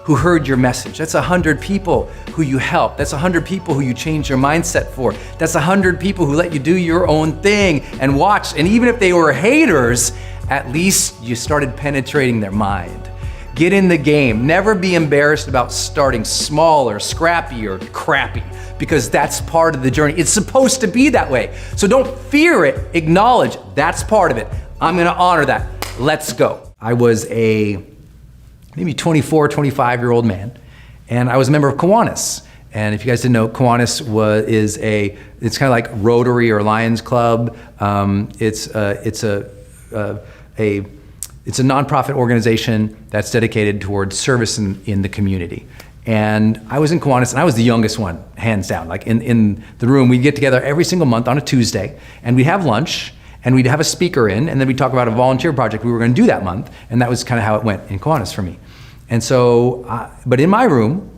who heard your message. That's 100 people who you helped. That's 100 people who you changed your mindset for. That's 100 people who let you do your own thing and watch. And even if they were haters, at least you started penetrating their mind. Get in the game. Never be embarrassed about starting small or scrappy or crappy, because that's part of the journey. It's supposed to be that way. So don't fear it, acknowledge that's part of it. I'm gonna honor that. Let's go. I was a maybe 24, 25-year-old man, and I was a member of Kiwanis. And if you guys didn't know, Kiwanis it's kind of like Rotary or Lions Club. It's a nonprofit organization that's dedicated towards service in the community. And I was in Kiwanis, and I was the youngest one, hands down. Like in the room, we'd get together every single month on a Tuesday, and we'd have lunch, and we'd have a speaker in, and then we'd talk about a volunteer project we were going to do that month, and that was kind of how it went in Kiwanis for me. And so, but in my room,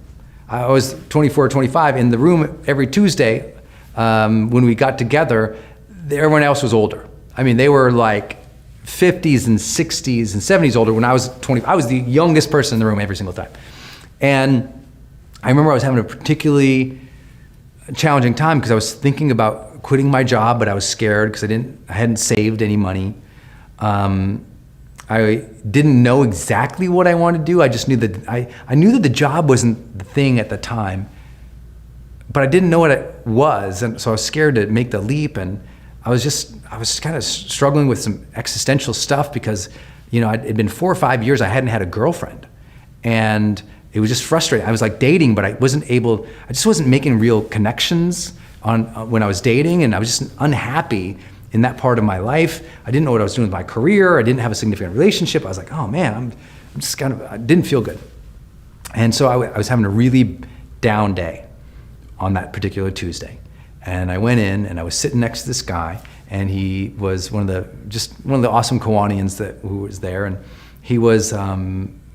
I was 24 or 25, in the room every Tuesday, when we got together, everyone else was older. I mean, they were like 50s and 60s and 70s older when I was 20. I was the youngest person in the room every single time. And I remember I was having a particularly challenging time because I was thinking about quitting my job, but I was scared because I hadn't saved any money. I didn't know exactly what I wanted to do. I just knew that I knew that the job wasn't the thing at the time, but I didn't know what it was, and so I was scared to make the leap. And I was kind of struggling with some existential stuff because, it'd been 4 or 5 years I hadn't had a girlfriend, and it was just frustrating. I was like dating, but I just wasn't making real connections when I was dating, and I was just unhappy in that part of my life. I didn't know what I was doing with my career. I didn't have a significant relationship. I was like, oh man, I didn't feel good. And so I was having a really down day on that particular Tuesday. And I went in and I was sitting next to this guy, and he was one of the awesome Kiwanians who was there. And he was, I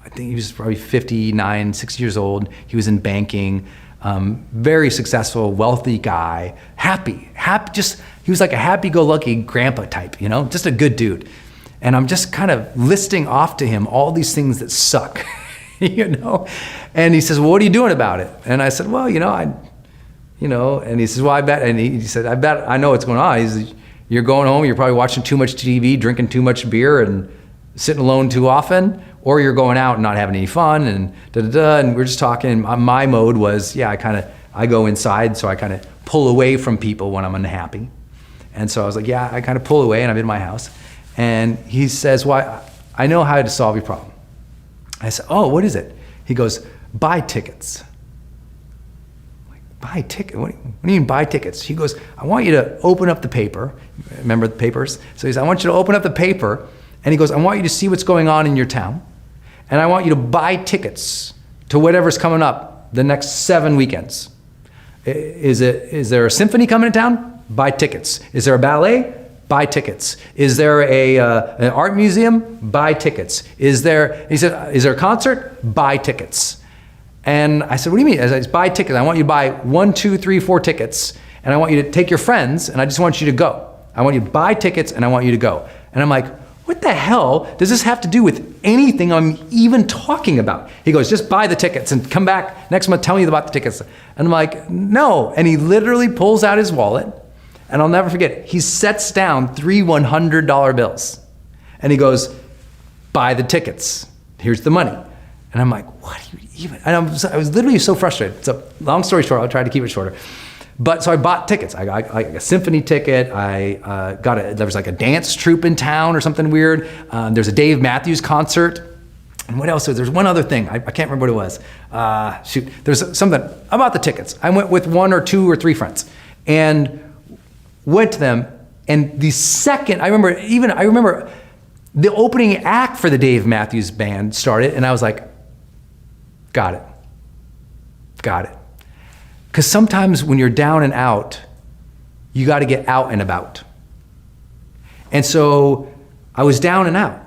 think he was probably 59, 60 years old. He was in banking, very successful, wealthy guy, happy, he was like a happy-go-lucky grandpa type, just a good dude. And I'm just kind of listing off to him all these things that suck, And he says, well, what are you doing about it? And I said, well, and he says, well, I bet, and he said, I bet I know what's going on. He says, you're going home, you're probably watching too much TV, drinking too much beer, and sitting alone too often, or you're going out and not having any fun, and and we're just talking. My mode was, I go inside, so I kind of pull away from people when I'm unhappy. And so I was like, yeah, I kind of pull away, and I'm in my house. And he says, well, I know how to solve your problem. I said, oh, what is it? He goes, buy tickets. I'm like, buy tickets? What do you mean buy tickets? He goes, I want you to open up the paper. Remember the papers? So he said, I want you to open up the paper. And he goes, I want you to see what's going on in your town. And I want you to buy tickets to whatever's coming up the next 7 weekends. Is there a symphony coming to town? Buy tickets. Is there a ballet? Buy tickets. Is there an art museum? Buy tickets. He said, is there a concert? Buy tickets. And I said, what do you mean? I said, buy tickets. I want you to buy 1, 2, 3, 4 tickets. And I want you to take your friends, and I just want you to go. I want you to buy tickets, and I want you to go. And I'm like, what the hell does this have to do with anything I'm even talking about? He goes, just buy the tickets and come back next month, tell me about the tickets. And I'm like, no. And he literally pulls out his wallet, and I'll never forget it. He sets down 3 $100 bills. And he goes, buy the tickets. Here's the money. And I'm like, what do you even? And I was literally so frustrated. So long story short, I'll try to keep it shorter. But so I bought tickets. I got a symphony ticket. There was like a dance troupe in town or something weird. There's a Dave Matthews concert. And what else? There's one other thing. I can't remember what it was. There's something about the tickets. I went with 1 or 2 or 3 friends and went to them. And the second, I remember the opening act for the Dave Matthews Band started, and I was like, got it. Because sometimes when you're down and out, you got to get out and about. And so I was down and out,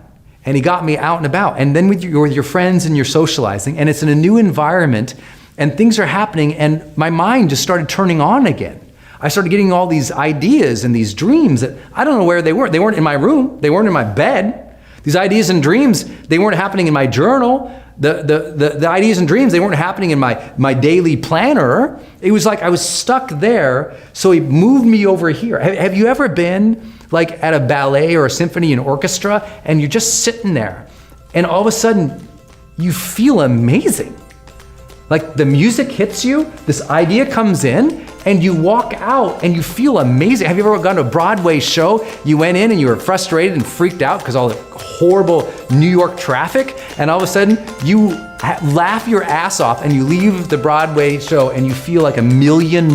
and he got me out and about. And then with your friends and you're socializing, and it's in a new environment, and things are happening, and my mind just started turning on again. I started getting all these ideas and these dreams that I don't know where they were. They weren't in my room. They weren't in my bed. These ideas and dreams, they weren't happening in my journal. The ideas and dreams, they weren't happening in my daily planner. It was like I was stuck there, so he moved me over here. Have you ever been like at a ballet or a symphony, an orchestra, and you're just sitting there, and all of a sudden you feel amazing? Like the music hits you, this idea comes in, and you walk out and you feel amazing. Have you ever gone to a Broadway show? You went in and you were frustrated and freaked out because all the horrible New York traffic, and all of a sudden you laugh your ass off and you leave the Broadway show and you feel like $1 million.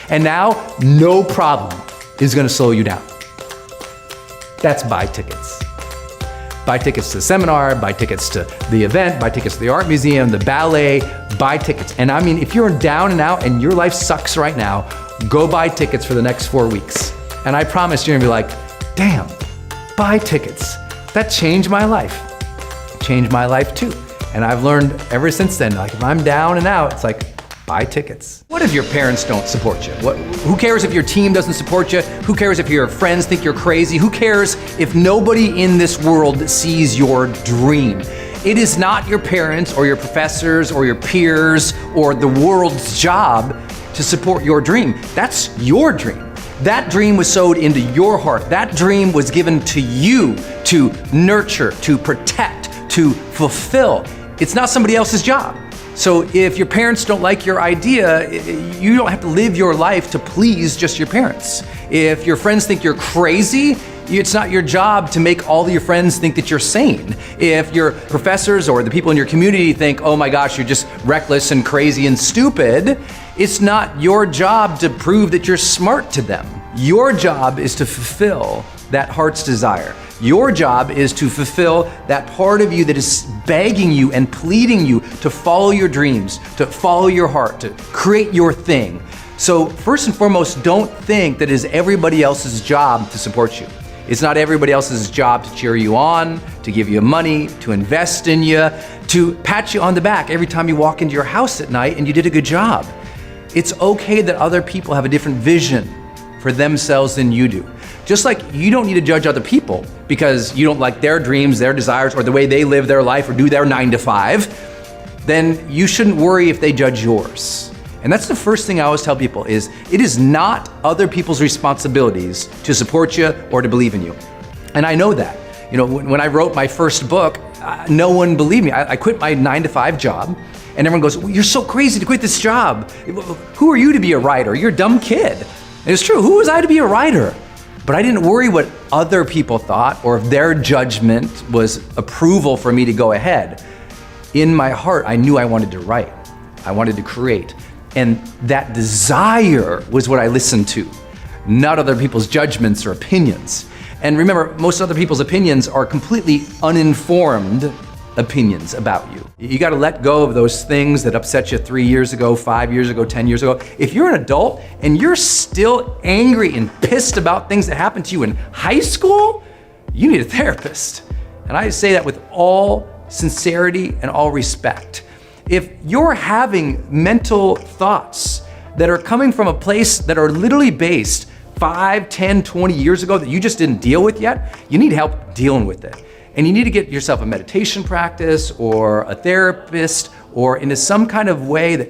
And now no problem is gonna slow you down. That's buy tickets. Buy tickets to the seminar, buy tickets to the event, buy tickets to the art museum, the ballet, buy tickets. And I mean, if you're down and out and your life sucks right now, go buy tickets for the next 4 weeks. And I promise you're gonna be like, damn, buy tickets. That changed my life. Changed my life too. And I've learned ever since then, like if I'm down and out, it's like, buy tickets. What if your parents don't support you? Who cares if your team doesn't support you? Who cares if your friends think you're crazy? Who cares if nobody in this world sees your dream? It is not your parents or your professors or your peers or the world's job to support your dream. That's your dream. That dream was sowed into your heart. That dream was given to you to nurture, to protect, to fulfill. It's not somebody else's job. So if your parents don't like your idea, you don't have to live your life to please just your parents. If your friends think you're crazy, it's not your job to make all of your friends think that you're sane. If your professors or the people in your community think, oh my gosh, you're just reckless and crazy and stupid, it's not your job to prove that you're smart to them. Your job is to fulfill that heart's desire. Your job is to fulfill that part of you that is begging you and pleading you to follow your dreams, to follow your heart, to create your thing. So first and foremost, don't think that it is everybody else's job to support you. It's not everybody else's job to cheer you on, to give you money, to invest in you, to pat you on the back every time you walk into your house at night and you did a good job. It's okay that other people have a different vision for themselves than you do. Just like you don't need to judge other people because you don't like their dreams, their desires, or the way they live their life or do their 9 to 5, then you shouldn't worry if they judge yours. And that's the first thing I always tell people is it is not other people's responsibilities to support you or to believe in you. And I know that. You know, when I wrote my first book, no one believed me. I quit my 9 to 5 job and everyone goes, well, you're so crazy to quit this job. Who are you to be a writer? You're a dumb kid. And it's true, who was I to be a writer? But I didn't worry what other people thought or if their judgment was approval for me to go ahead. In my heart, I knew I wanted to write. I wanted to create. And that desire was what I listened to, not other people's judgments or opinions. And remember, most other people's opinions are completely uninformed opinions about you. You gotta let go of those things that upset you 3 years ago, 5 years ago, 10 years ago. If you're an adult and you're still angry and pissed about things that happened to you in high school, you need a therapist. And I say that with all sincerity and all respect. If you're having mental thoughts that are coming from a place that are literally based 5, 10, 20 years ago that you just didn't deal with yet, you need help dealing with it. And you need to get yourself a meditation practice or a therapist or into some kind of way that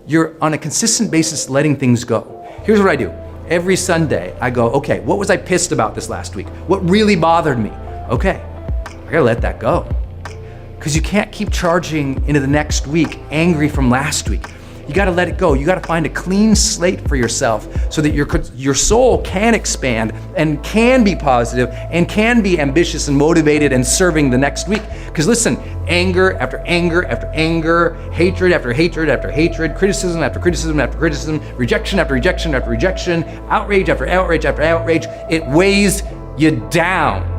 you're on a consistent basis letting things go. Here's what I do. Every Sunday, I go, okay, what was I pissed about this last week? What really bothered me? Okay, I gotta let that go. Because you can't keep charging into the next week angry from last week. You gotta let it go. You gotta find a clean slate for yourself so that your soul can expand and can be positive and can be ambitious and motivated and serving the next week. Because listen, anger after anger after anger, hatred after hatred after hatred, criticism after criticism after criticism, rejection after rejection after rejection, outrage after outrage after outrage, it weighs you down.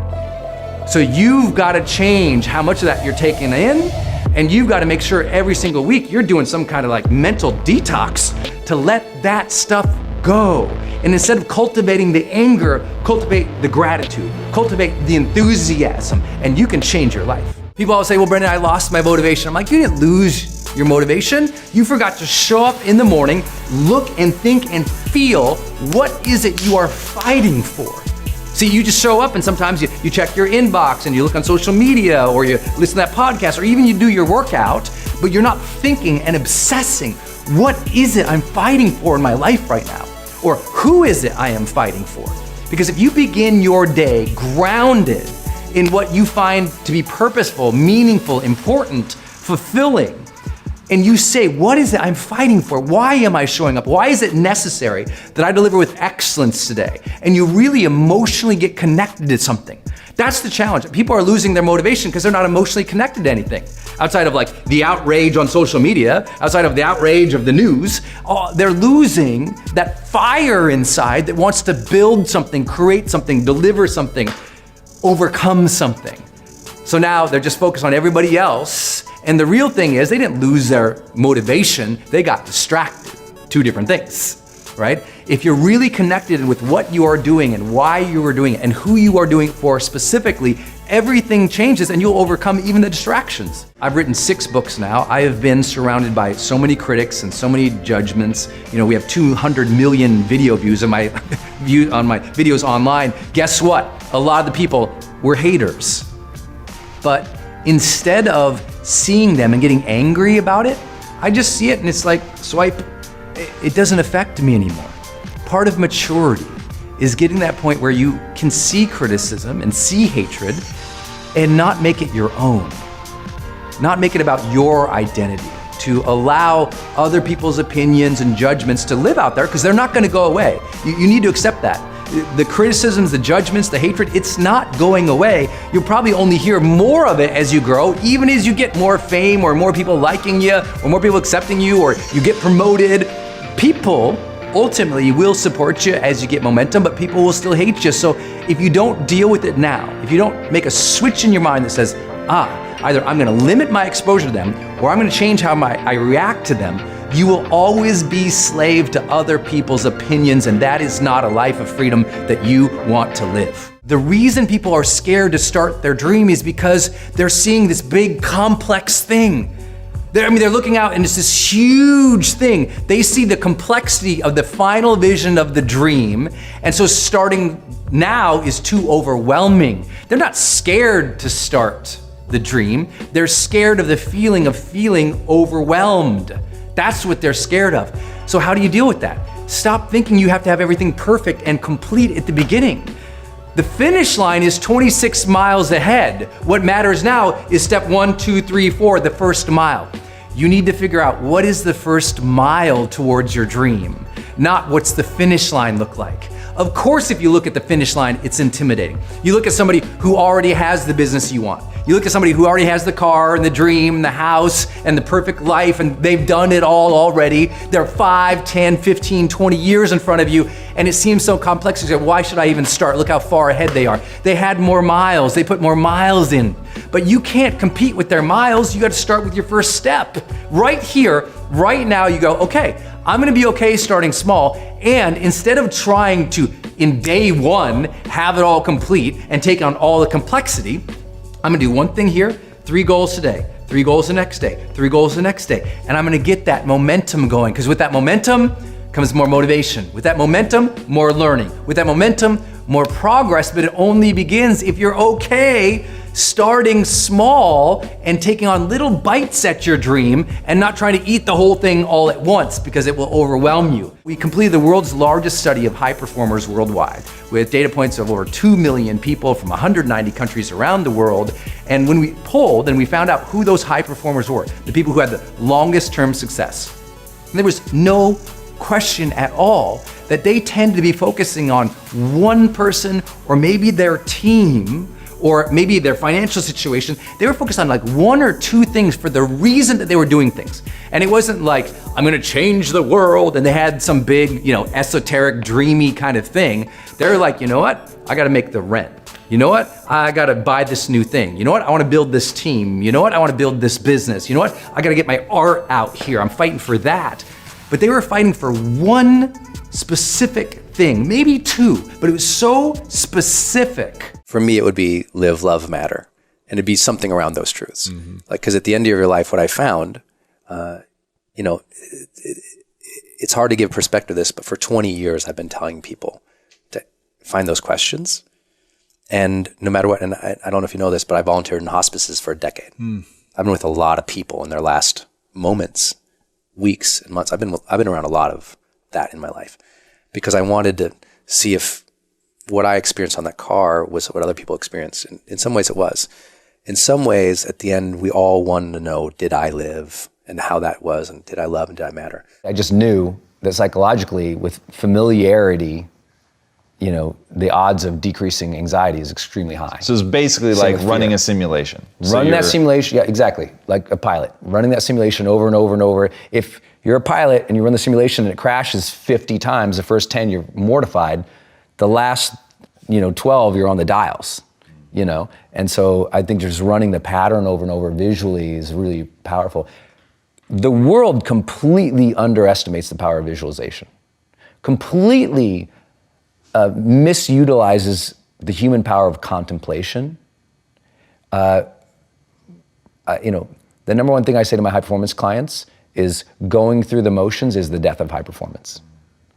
So you've gotta change how much of that you're taking in, and you've got to make sure every single week you're doing some kind of like mental detox to let that stuff go. And instead of cultivating the anger, cultivate the gratitude, cultivate the enthusiasm, and you can change your life. People always say, well, Brendon, I lost my motivation. I'm like, you didn't lose your motivation. You forgot to show up in the morning, look and think and feel what is it you are fighting for. See, you just show up and sometimes you check your inbox and you look on social media or you listen to that podcast or even you do your workout, but you're not thinking and obsessing, what is it I'm fighting for in my life right now? Or who is it I am fighting for? Because if you begin your day grounded in what you find to be purposeful, meaningful, important, fulfilling, and you say, what is it I'm fighting for? Why am I showing up? Why is it necessary that I deliver with excellence today? And you really emotionally get connected to something. That's the challenge. People are losing their motivation because they're not emotionally connected to anything. Outside of like the outrage on social media, outside of the outrage of the news, they're losing that fire inside that wants to build something, create something, deliver something, overcome something. So now they're just focused on everybody else. And the real thing is they didn't lose their motivation, they got distracted. Two different things, right? If you're really connected with what you are doing and why you are doing it and who you are doing it for specifically, everything changes and you'll overcome even the distractions. I've written 6 books now. I have been surrounded by so many critics and so many judgments. You know, we have 200 million video views on my videos online. Guess what? A lot of the people were haters. But instead of seeing them and getting angry about it, I just see it and it's like swipe. It doesn't affect me anymore. Part of maturity is getting that point where you can see criticism and see hatred and not make it your own. Not make it about your identity, to allow other people's opinions and judgments to live out there because they're not going to go away. You need to accept that. The criticisms, the judgments, the hatred, it's not going away. You'll probably only hear more of it as you grow, even as you get more fame or more people liking you or more people accepting you or you get promoted. People ultimately will support you as you get momentum, but people will still hate you. So if you don't deal with it now, if you don't make a switch in your mind that says, either I'm going to limit my exposure to them or I'm going to change how I react to them, you will always be slave to other people's opinions, and that is not a life of freedom that you want to live. The reason people are scared to start their dream is because they're seeing this big complex thing. They're looking out and it's this huge thing. They see the complexity of the final vision of the dream, and so starting now is too overwhelming. They're not scared to start the dream. They're scared of the feeling of feeling overwhelmed. That's what they're scared of. So how do you deal with that? Stop thinking you have to have everything perfect and complete at the beginning. The finish line is 26 miles ahead. What matters now is step 1, 2, 3, 4, the first mile. You need to figure out what is the first mile towards your dream, not what's the finish line look like. Of course, if you look at the finish line, it's intimidating. You look at somebody who already has the business you want. You look at somebody who already has the car and the dream, the house and the perfect life, and they've done it all already. They're 5, 10, 15, 20 years in front of you, and it seems so complex. You say, why should I even start? Look how far ahead they are. They had more miles. They put more miles in. But you can't compete with their miles. You got to start with your first step. Right here, right now, you go, okay, I'm going to be okay starting small. And instead of trying to, in day 1, have it all complete and take on all the complexity, I'm going to do one thing here, 3 goals today, 3 goals the next day, 3 goals the next day. And I'm going to get that momentum going, because with that momentum comes more motivation. With that momentum, more learning. With that momentum, more progress, but it only begins if you're okay starting small and taking on little bites at your dream and not trying to eat the whole thing all at once because it will overwhelm you. We completed the world's largest study of high performers worldwide with data points of over 2 million people from 190 countries around the world. And when we polled and we found out who those high performers were, the people who had the longest term success, and there was no question at all that they tend to be focusing on one person or maybe their team or maybe their financial situation. They were focused on like 1 or 2 things for the reason that they were doing things. And it wasn't like, I'm gonna change the world, and they had some big, esoteric, dreamy kind of thing. They're like, you know what? I gotta make the rent. You know what? I gotta buy this new thing. You know what? I wanna build this team. You know what? I wanna build this business. You know what? I gotta get my art out here. I'm fighting for that. But they were fighting for one specific thing, maybe 2, but it was so specific. For me, it would be live, love, matter. And it'd be something around those truths. Mm-hmm. Like, because at the end of your life, what I found, it's hard to give perspective to this, but for 20 years, I've been telling people to find those questions. And no matter what, and I don't know if you know this, but I volunteered in hospices for a decade. I've been with a lot of people in their last moments, weeks and months. I've been around a lot of that in my life because I wanted to see if what I experienced on that car was what other people experienced. In some ways it was. In some ways, at the end, we all wanted to know, did I live? and how that was, and did I love and did I matter? I just knew that psychologically, with familiarity, the odds of decreasing anxiety is extremely high. So it's basically Same like with running fear. a simulation. Run that simulation, yeah, exactly, like a pilot. Running that simulation over and over and over. If you're a pilot and you run the simulation and it crashes 50 times, the first 10 you're mortified, the last 12 you're on the dials. And so I think just running the pattern over and over visually is really powerful. The world completely underestimates the power of visualization. Completely misutilizes the human power of contemplation. The number one thing I say to my high performance clients is going through the motions is the death of high performance.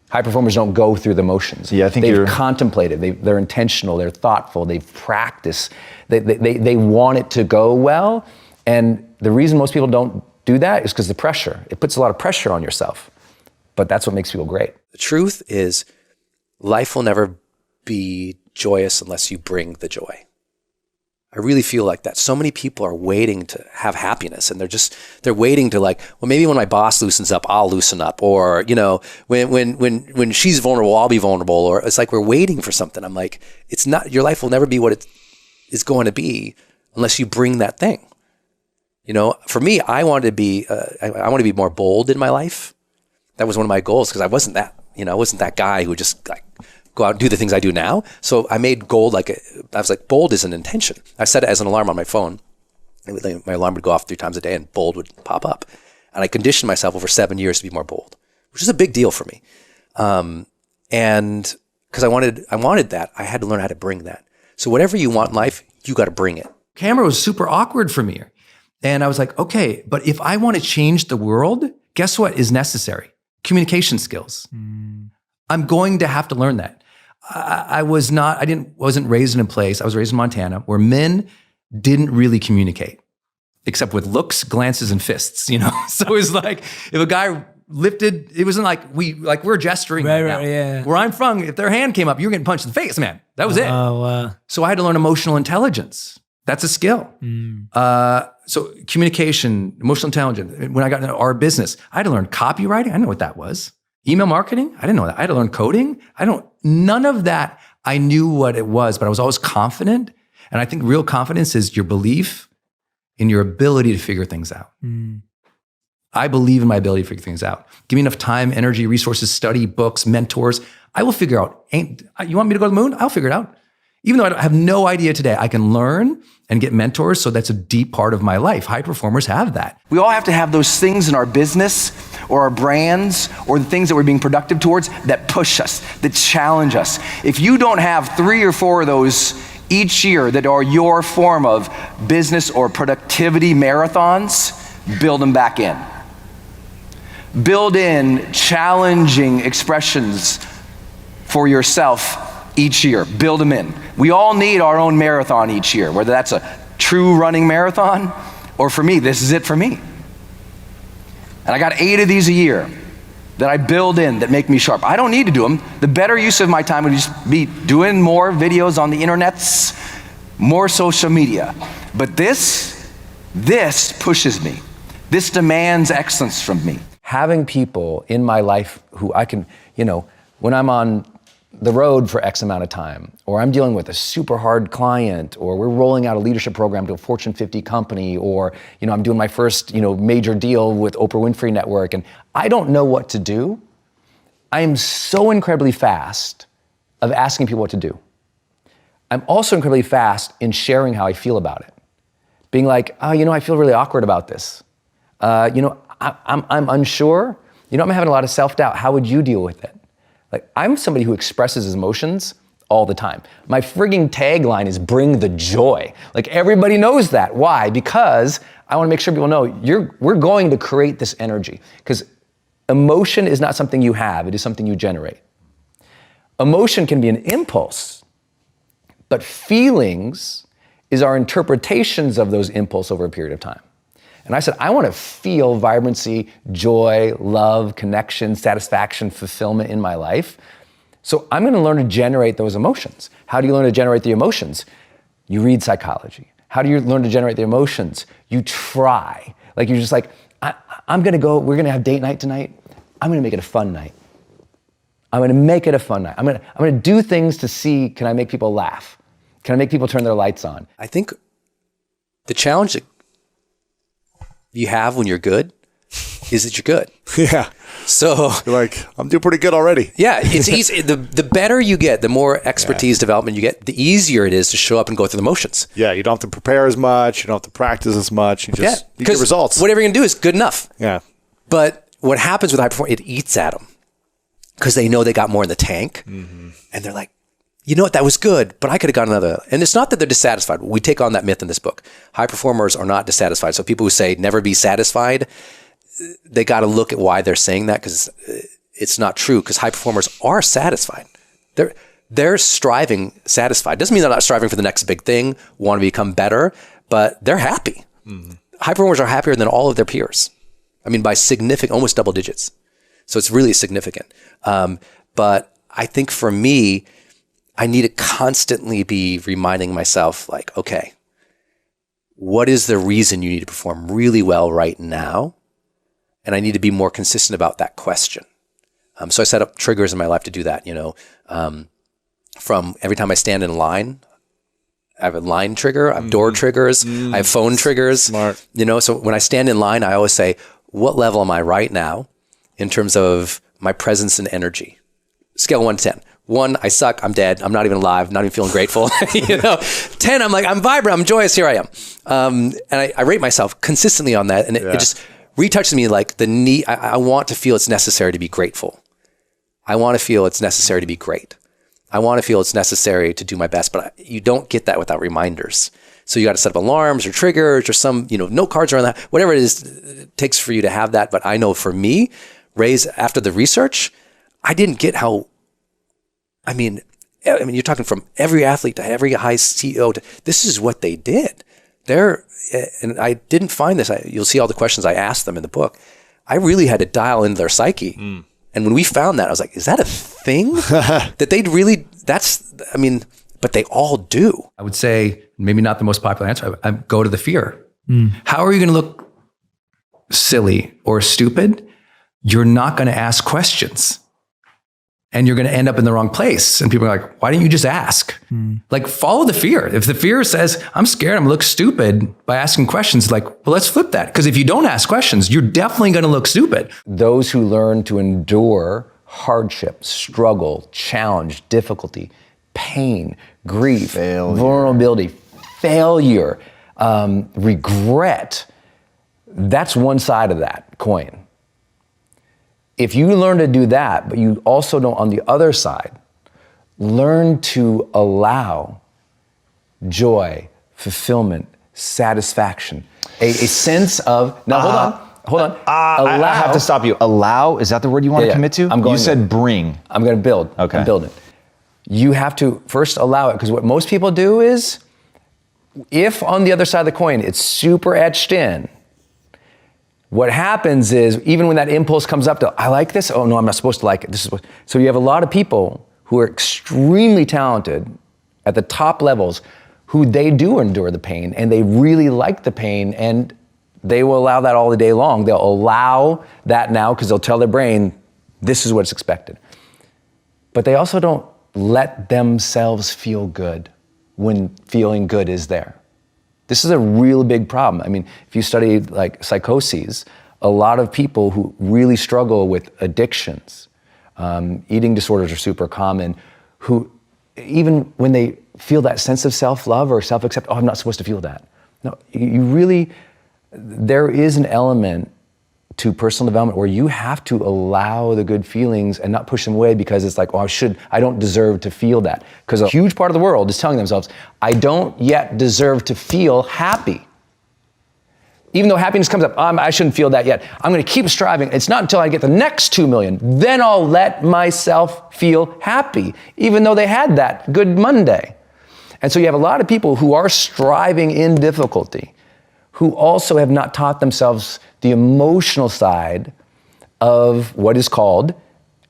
High performers don't go through the motions. Yeah, I think they've contemplated, they're intentional, they're thoughtful, they've practiced, they want it to go well. And the reason most people don't do that is because the pressure. It puts a lot of pressure on yourself. But that's what makes people great. The truth is, life will never be joyous unless you bring the joy. I really feel like that. So many people are waiting to have happiness, and they're waiting to like, well, maybe when my boss loosens up, I'll loosen up, or when she's vulnerable, I'll be vulnerable, or it's like we're waiting for something. I'm like, it's not. Your life will never be what it is going to be unless you bring that thing. For me, I wanted to be. I want to be more bold in my life. That was one of my goals because I wasn't that. I wasn't that guy who would just like go out and do the things I do now. So I made gold I was like, bold is an intention. I set it as an alarm on my phone. My alarm would go off 3 times a day and bold would pop up. And I conditioned myself over 7 years to be more bold, which is a big deal for me. And because I wanted that, I had to learn how to bring that. So whatever you want in life, you got to bring it. Camera was super awkward for me. And I was like, okay, but if I want to change the world, guess what is necessary? Communication skills. I'm going to have to learn that. I wasn't raised in a place, I was raised in Montana, where men didn't really communicate, except with looks, glances, and fists, So it was like, if a guy lifted, it wasn't like we're gesturing right now. Yeah. Where I'm from, if their hand came up, you're getting punched in the face, man. That was it. Oh, wow. So I had to learn emotional intelligence. That's a skill. So communication, emotional intelligence. When I got into our business, I had to learn copywriting. I didn't know what that was. Email marketing, I didn't know that. I had to learn coding. None of that, I knew what it was, but I was always confident. And I think real confidence is your belief in your ability to figure things out. I believe in my ability to figure things out. Give me enough time, energy, resources, study, books, mentors. I will figure out. You want me to go to the moon? I'll figure it out. Even though I have no idea today, I can learn and get mentors. So that's a deep part of my life. High performers have that. We all have to have those things in our business or our brands or the things that we're being productive towards that push us, that challenge us. If you don't have 3 or 4 of those each year that are your form of business or productivity marathons, build them back in. Build in challenging expressions for yourself each year. Build them in. We all need our own marathon each year, whether that's a true running marathon or for me, this is it for me. And I got 8 of these a year that I build in that make me sharp. I don't need to do them. The better use of my time would just be doing more videos on the internets, more social media. But this pushes me. This demands excellence from me. Having people in my life who I can, when I'm on the road for X amount of time, or I'm dealing with a super hard client, or we're rolling out a leadership program to a Fortune 50 company, or I'm doing my first major deal with Oprah Winfrey Network, and I don't know what to do. I am so incredibly fast of asking people what to do. I'm also incredibly fast in sharing how I feel about it. Being like, I feel really awkward about this. I'm unsure. I'm having a lot of self-doubt. How would you deal with it? Like, I'm somebody who expresses his emotions all the time. My frigging tagline is bring the joy. Like, everybody knows that. Why? Because I want to make sure people know we're going to create this energy. Because emotion is not something you have, it is something you generate. Emotion can be an impulse, but feelings is our interpretations of those impulses over a period of time. And I said, I want to feel vibrancy, joy, love, connection, satisfaction, fulfillment in my life. So I'm going to learn to generate those emotions. How do you learn to generate the emotions? You read psychology. How do you learn to generate the emotions? You try. Like, you're just like, I'm gonna go, we're gonna have date night tonight. I'm gonna make it a fun night. I'm gonna make it a fun night. I'm gonna do things to see, can I make people laugh? Can I make people turn their lights on? I think the challenge that you have when you're good is that you're good. Yeah. So You're like, I'm doing pretty good already. yeah, it's easy. The better you get, the more expertise development you get, the easier it is to show up and go through the motions. Yeah, you don't have to prepare as much. You don't have to practice as much. You just you get results. Whatever you're gonna do is good enough. Yeah. But what happens with high performance, it eats at them because they know they got more in the tank, and they're like, you know what, that was good, but I could have gotten another. And it's not that they're dissatisfied. We take on that myth in this book. High performers are not dissatisfied. So people who say never be satisfied, they got to look at why they're saying that, because it's not true, because high performers are satisfied. They're striving satisfied. Doesn't mean they're not striving for the next big thing, want to become better, but they're happy. High performers are happier than all of their peers. I mean, by significant, almost double digits. So it's really significant. But I think for me, I need to constantly be reminding myself, like, okay, what is the reason you need to perform really well right now? And I need to be more consistent about that question. So I set up triggers in my life to do that, from every time I stand in line, I have a line trigger, I have door triggers, I have phone triggers. Smart. So when I stand in line, I always say, what level am I right now in terms of my presence and energy? Scale 1 to 10. 1, I suck, I'm dead, I'm not even alive, not even feeling grateful. 10, I'm like, I'm vibrant, I'm joyous, here I am. And I rate myself consistently on that, and it just retouches me, like the need. I want to feel it's necessary to be grateful. I want to feel it's necessary to be great. I want to feel it's necessary to do my best, but you don't get that without reminders. So you got to set up alarms or triggers or some, note cards around that, whatever it is it takes for you to have that. But I know for me, Ray's, after the research, I didn't get how, I mean, you're talking from every athlete to every high CEO to, this is what they did. And I didn't find this. You'll see all the questions I asked them in the book. I really had to dial into their psyche. And when we found that, I was like, is that a thing that they'd really, but they all do. I would say, maybe not the most popular answer, I go to the fear. How are you going to look silly or stupid? You're not going to ask questions. And you're going to end up in the wrong place. And people are like, why didn't you just ask? Like, follow the fear. If the fear says, I'm scared, I'm going to look stupid by asking questions, like, well, let's flip that. Because if you don't ask questions, you're definitely going to look stupid. Those who learn to endure hardship, struggle, challenge, difficulty, pain, grief, vulnerability, failure, regret, that's one side of that coin. If you learn to do that, but you also don't, on the other side, learn to allow joy, fulfillment, satisfaction, a sense of, now hold on. I have to stop you. Allow, is that the word you want to commit to? You said bring. I'm going to build. Okay. I'm building. You have to first allow it, because what most people do is, if on the other side of the coin, it's super etched in, what happens is, even when that impulse comes up to, I like this, oh no, I'm not supposed to like it. So you have a lot of people who are extremely talented at the top levels who they do endure the pain, and they really like the pain, and they will allow that all the day long. They'll allow that now because they'll tell their brain, this is what's expected. But they also don't let themselves feel good when feeling good is there. This is a real big problem. I mean, if you study like psychoses, a lot of people who really struggle with addictions, eating disorders are super common, who even when they feel that sense of self-love or self-acceptance, I'm not supposed to feel that. No, there is an element to personal development where you have to allow the good feelings and not push them away because it's like, I don't deserve to feel that. Because a huge part of the world is telling themselves, I don't yet deserve to feel happy. Even though happiness comes up, I shouldn't feel that yet. I'm going to keep striving. It's not until I get the next 2 million, then I'll let myself feel happy, even though they had that good Monday. And so you have a lot of people who are striving in difficulty, who also have not taught themselves the emotional side of what is called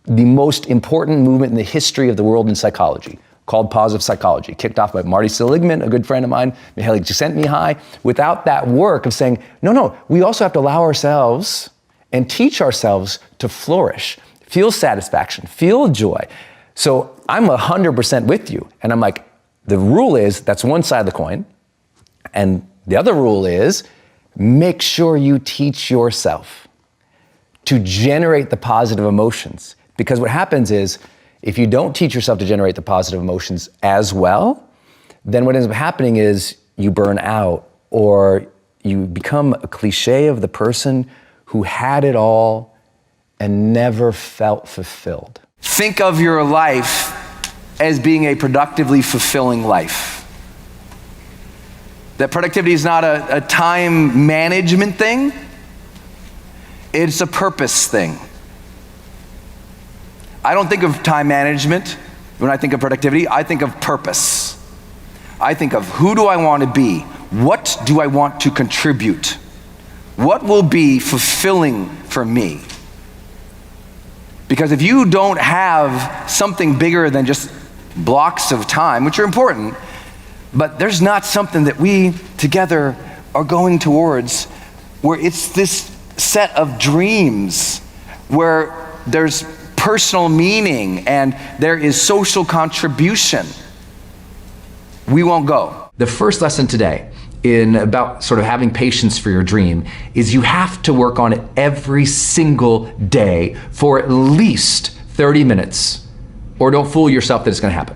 the most important movement in the history of the world in psychology, called Positive Psychology, kicked off by Marty Seligman, a good friend of mine, Mihaly Csikszentmihalyi, without that work of saying, no, we also have to allow ourselves and teach ourselves to flourish, feel satisfaction, feel joy. So I'm 100% with you. And I'm like, the rule is, that's one side of the coin. And the other rule is, make sure you teach yourself to generate the positive emotions. Because what happens is, if you don't teach yourself to generate the positive emotions as well, then what ends up happening is you burn out, or you become a cliche of the person who had it all and never felt fulfilled. Think of your life as being a productively fulfilling life. That productivity is not a time management thing, it's a purpose thing. I don't think of time management when I think of productivity. I think of purpose. I think of, who do I want to be? What do I want to contribute? What will be fulfilling for me? Because if you don't have something bigger than just blocks of time, which are important, but there's not something that we together are going towards where it's this set of dreams, where there's personal meaning and there is social contribution, we won't go. The first lesson today in about sort of having patience for your dream is you have to work on it every single day for at least 30 minutes, or don't fool yourself that it's going to happen.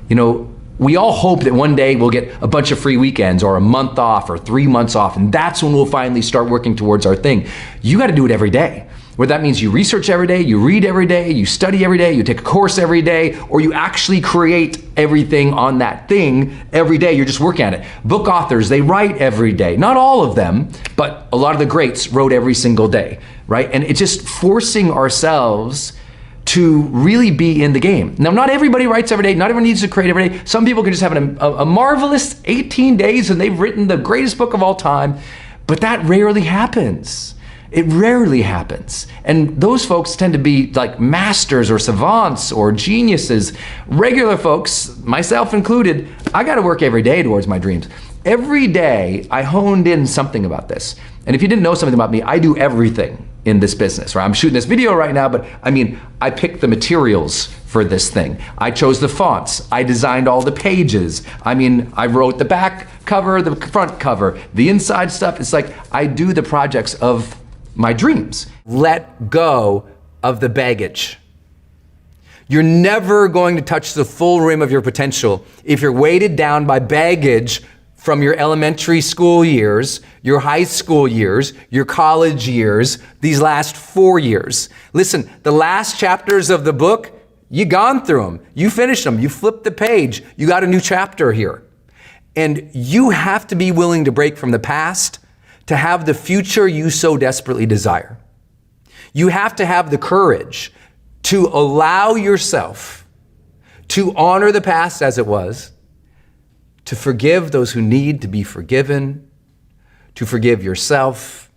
You know, we all hope that one day we'll get a bunch of free weekends or a month off or 3 months off, and that's when we'll finally start working towards our thing. You got to do it every day. Where that means you research every day, you read every day, you study every day, you take a course every day, or you actually create everything on that thing every day. You're just working at it. Book authors, they write every day. Not all of them, but a lot of the greats wrote every single day, right? And it's just forcing ourselves to really be in the game. Now, not everybody writes every day. Not everyone needs to create every day. Some people can just have a marvelous 18 days and they've written the greatest book of all time, but that rarely happens. It rarely happens. And those folks tend to be like masters or savants or geniuses. Regular folks, myself included, I got to work every day towards my dreams. Every day I honed in something about this. And if you didn't know something about me, I do everything in this business, right? I'm shooting this video right now, but I mean, I picked the materials for this thing. I chose the fonts. I designed all the pages. I mean, I wrote the back cover, the front cover, the inside stuff. It's like I do the projects of my dreams. Let go of the baggage. You're never going to touch the full rim of your potential if you're weighted down by baggage from your elementary school years, your high school years, your college years, these last 4 years. Listen, the last chapters of the book, you gone through them. You finished them. You flipped the page. You got a new chapter here. And you have to be willing to break from the past to have the future you so desperately desire. You have to have the courage to allow yourself to honor the past as it was, to forgive those who need to be forgiven, to forgive yourself,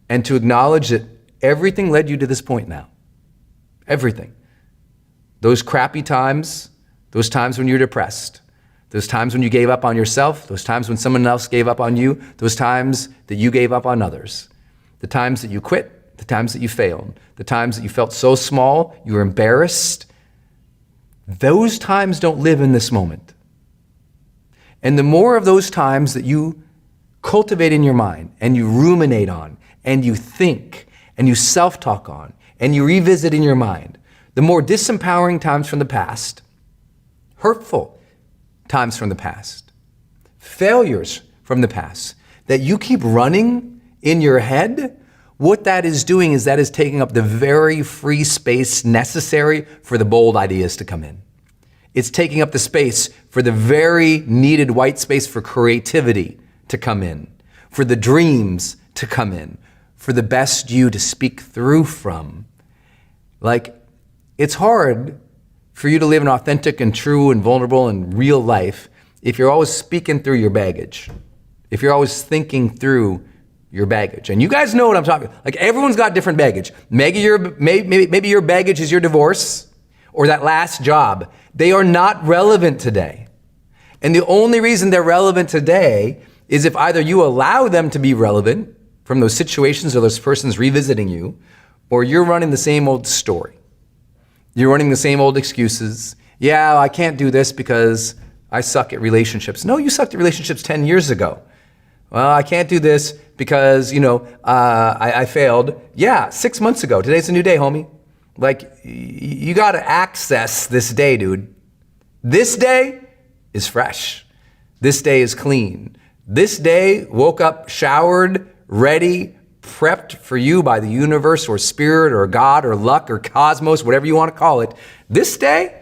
and to acknowledge that everything led you to this point now. Everything. Those crappy times, those times when you're depressed, those times when you gave up on yourself, those times when someone else gave up on you, those times that you gave up on others, the times that you quit, the times that you failed, the times that you felt so small, you were embarrassed, those times don't live in this moment. And the more of those times that you cultivate in your mind and you ruminate on and you think and you self-talk on and you revisit in your mind, the more disempowering times from the past, hurtful times from the past, failures from the past, that you keep running in your head, what that is doing is that is taking up the very free space necessary for the bold ideas to come in. It's taking up the space for the very needed white space for creativity to come in, for the dreams to come in, for the best you to speak through from. Like, it's hard for you to live an authentic and true and vulnerable and real life if you're always speaking through your baggage, if you're always thinking through your baggage. And you guys know what I'm talking about. Like, everyone's got different baggage. Maybe your baggage is your divorce, or that last job, they are not relevant today. And the only reason they're relevant today is if either you allow them to be relevant from those situations or those persons revisiting you, or you're running the same old story. You're running the same old excuses. Yeah, I can't do this because I suck at relationships. No, you sucked at relationships 10 years ago. Well, I can't do this because, I failed. Yeah, 6 months ago. Today's a new day, homie. Like, you got to access this day, dude. This day is fresh. This day is clean. This day woke up, showered, ready, prepped for you by the universe or spirit or God or luck or cosmos, whatever you want to call it. This day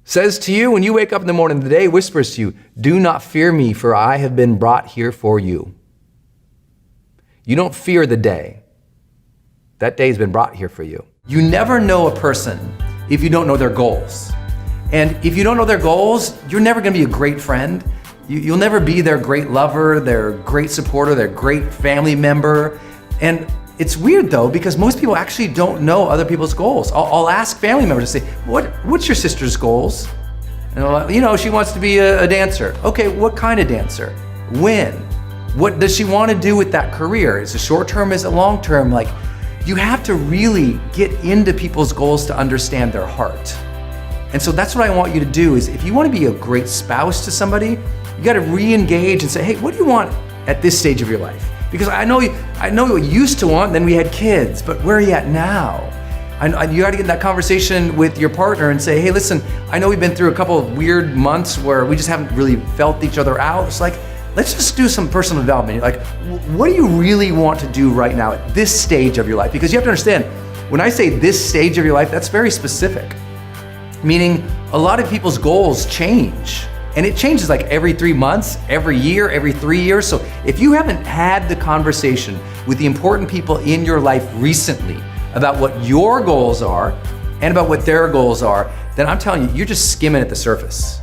says to you when you wake up in the morning, the day whispers to you, do not fear me, for I have been brought here for you. You don't fear the day. That day has been brought here for you. You never know a person if you don't know their goals. And if you don't know their goals, you're never going to be a great friend. You'll never be their great lover, their great supporter, their great family member. And it's weird though, because most people actually don't know other people's goals. I'll ask family members to say, what's your sister's goals? And she wants to be a dancer. Okay, what kind of dancer? When? What does she want to do with that career? Is it short term, is it long term? Like, you have to really get into people's goals to understand their heart. And so that's what I want you to do is if you want to be a great spouse to somebody, you got to re-engage and say, hey, what do you want at this stage of your life? Because I know what you used to want, then we had kids, but where are you at now? You got to get in that conversation with your partner and say, hey, listen, I know we've been through a couple of weird months where we just haven't really felt each other out. It's like, let's just do some personal development. Like, what do you really want to do right now at this stage of your life? Because you have to understand, when I say this stage of your life, that's very specific. Meaning a lot of people's goals change. And it changes like every 3 months, every year, every 3 years. So if you haven't had the conversation with the important people in your life recently about what your goals are and about what their goals are, then I'm telling you, you're just skimming at the surface.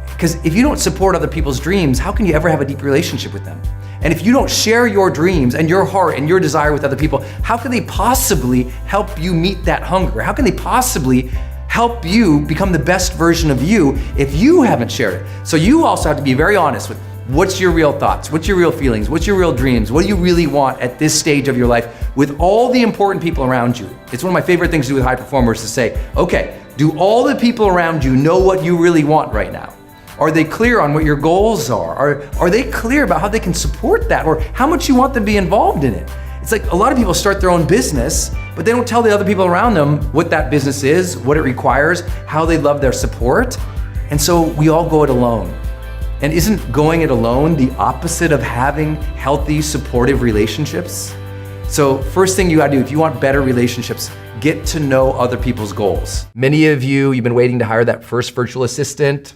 Because if you don't support other people's dreams, how can you ever have a deep relationship with them? And if you don't share your dreams and your heart and your desire with other people, how can they possibly help you meet that hunger? How can they possibly help you become the best version of you if you haven't shared it? So you also have to be very honest with what's your real thoughts, what's your real feelings, what's your real dreams, what do you really want at this stage of your life with all the important people around you. It's one of my favorite things to do with high performers to say, okay, do all the people around you know what you really want right now? Are they clear on what your goals are? Are they clear about how they can support that or how much you want them to be involved in it? It's like a lot of people start their own business, but they don't tell the other people around them what that business is, what it requires, how they love their support. And so we all go it alone. And isn't going it alone the opposite of having healthy, supportive relationships? So first thing you gotta do, if you want better relationships, get to know other people's goals. Many of you've been waiting to hire that first virtual assistant,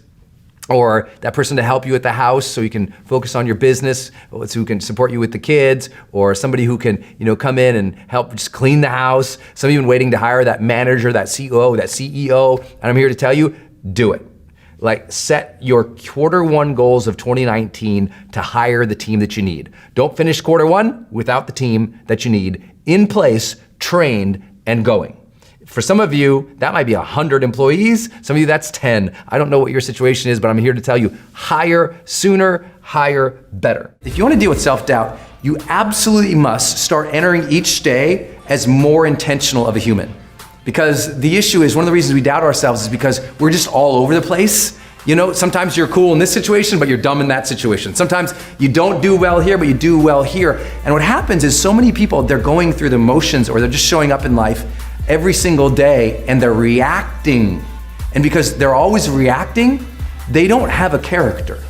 or that person to help you at the house so you can focus on your business, who can support you with the kids, or somebody who can come in and help just clean the house. Some of you have been waiting to hire that manager, that COO, that CEO, and I'm here to tell you, do it. Like, set your Q1 goals of 2019 to hire the team that you need. Don't finish Q1 without the team that you need in place, trained, and going. For some of you, that might be 100 employees. Some of you, that's 10. I don't know what your situation is, but I'm here to tell you, hire sooner, hire better. If you want to deal with self-doubt, you absolutely must start entering each day as more intentional of a human. Because the issue is, one of the reasons we doubt ourselves is because we're just all over the place. Sometimes you're cool in this situation, but you're dumb in that situation. Sometimes you don't do well here, but you do well here. And what happens is so many people, they're going through the motions or they're just showing up in life every single day and they're reacting. And because they're always reacting, they don't have a character.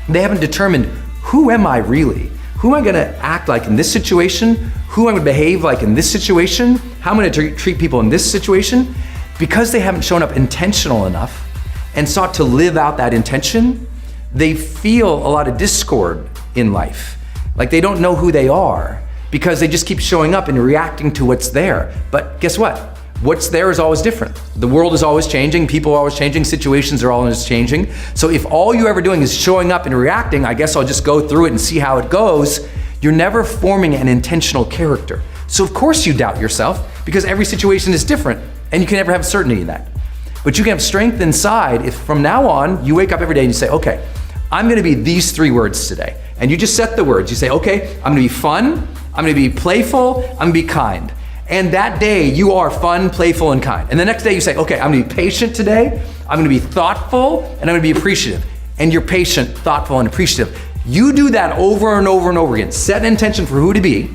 They haven't determined, who am I really? Who am I gonna act like in this situation? Who am I gonna behave like in this situation? How am I gonna treat people in this situation? Because they haven't shown up intentional enough and sought to live out that intention, they feel a lot of discord in life. Like they don't know who they are, because they just keep showing up and reacting to what's there. But guess what? What's there is always different. The world is always changing, people are always changing, situations are always changing. So if all you're ever doing is showing up and reacting, I guess I'll just go through it and see how it goes, you're never forming an intentional character. So of course you doubt yourself, because every situation is different and you can never have certainty in that. But you can have strength inside if from now on, you wake up every day and you say, okay, I'm gonna be these 3 words today. And you just set the words. You say, okay, I'm gonna be fun, I'm gonna be playful, I'm gonna be kind. And that day you are fun, playful, and kind. And the next day you say, okay, I'm gonna be patient today, I'm gonna be thoughtful, and I'm gonna be appreciative. And you're patient, thoughtful, and appreciative. You do that over and over and over again. Set an intention for who to be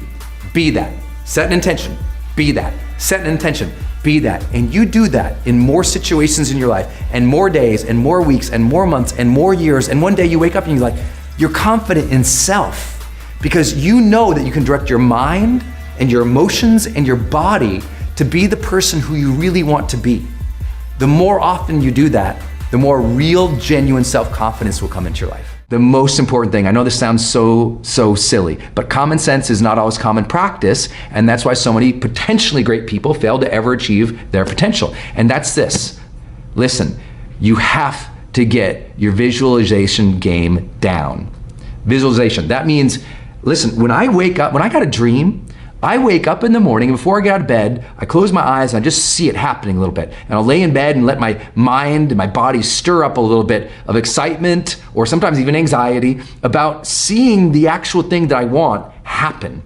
that. Set an intention, be that. Set an intention, be that. And you do that in more situations in your life, and more days, and more weeks, and more months, and more years. And one day you wake up and you're like, you're confident in self because you know that you can direct your mind and your emotions and your body to be the person who you really want to be. The more often you do that, the more real, genuine self-confidence will come into your life. The most important thing, I know this sounds so silly, but common sense is not always common practice, and that's why so many potentially great people fail to ever achieve their potential. And that's this. Listen, you have to get your visualization game down. Visualization, that means, listen, when I wake up, when I got a dream, I wake up in the morning, and before I get out of bed, I close my eyes and I just see it happening a little bit. And I'll lay in bed and let my mind and my body stir up a little bit of excitement or sometimes even anxiety about seeing the actual thing that I want happen.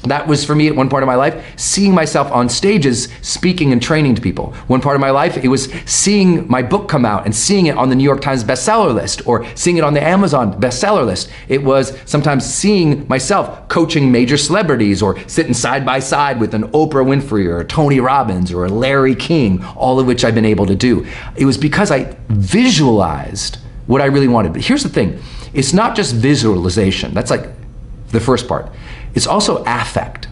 That was for me at one part of my life, seeing myself on stages, speaking and training to people. One part of my life, it was seeing my book come out and seeing it on the New York Times bestseller list or seeing it on the Amazon bestseller list. It was sometimes seeing myself coaching major celebrities or sitting side by side with an Oprah Winfrey or a Tony Robbins or a Larry King, all of which I've been able to do. It was because I visualized what I really wanted. But here's the thing, it's not just visualization. That's like the first part. It's also affect.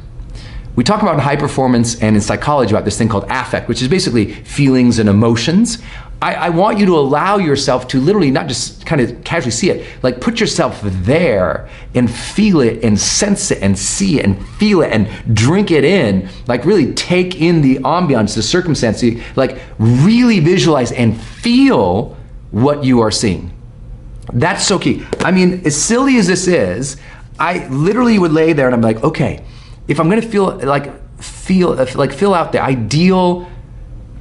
We talk about in high performance and in psychology about this thing called affect, which is basically feelings and emotions. I want you to allow yourself to literally not just kind of casually see it, like put yourself there and feel it and sense it and see it and feel it and drink it in, like really take in the ambiance, the circumstance, like really visualize and feel what you are seeing. That's so key. I mean, as silly as this is, I literally would lay there and I'm like, okay, if I'm gonna fill out the ideal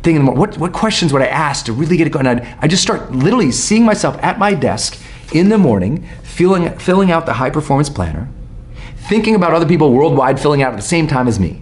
thing in the morning, what questions would I ask to really get it going? I just start literally seeing myself at my desk in the morning, filling out the high performance planner, thinking about other people worldwide filling out at the same time as me,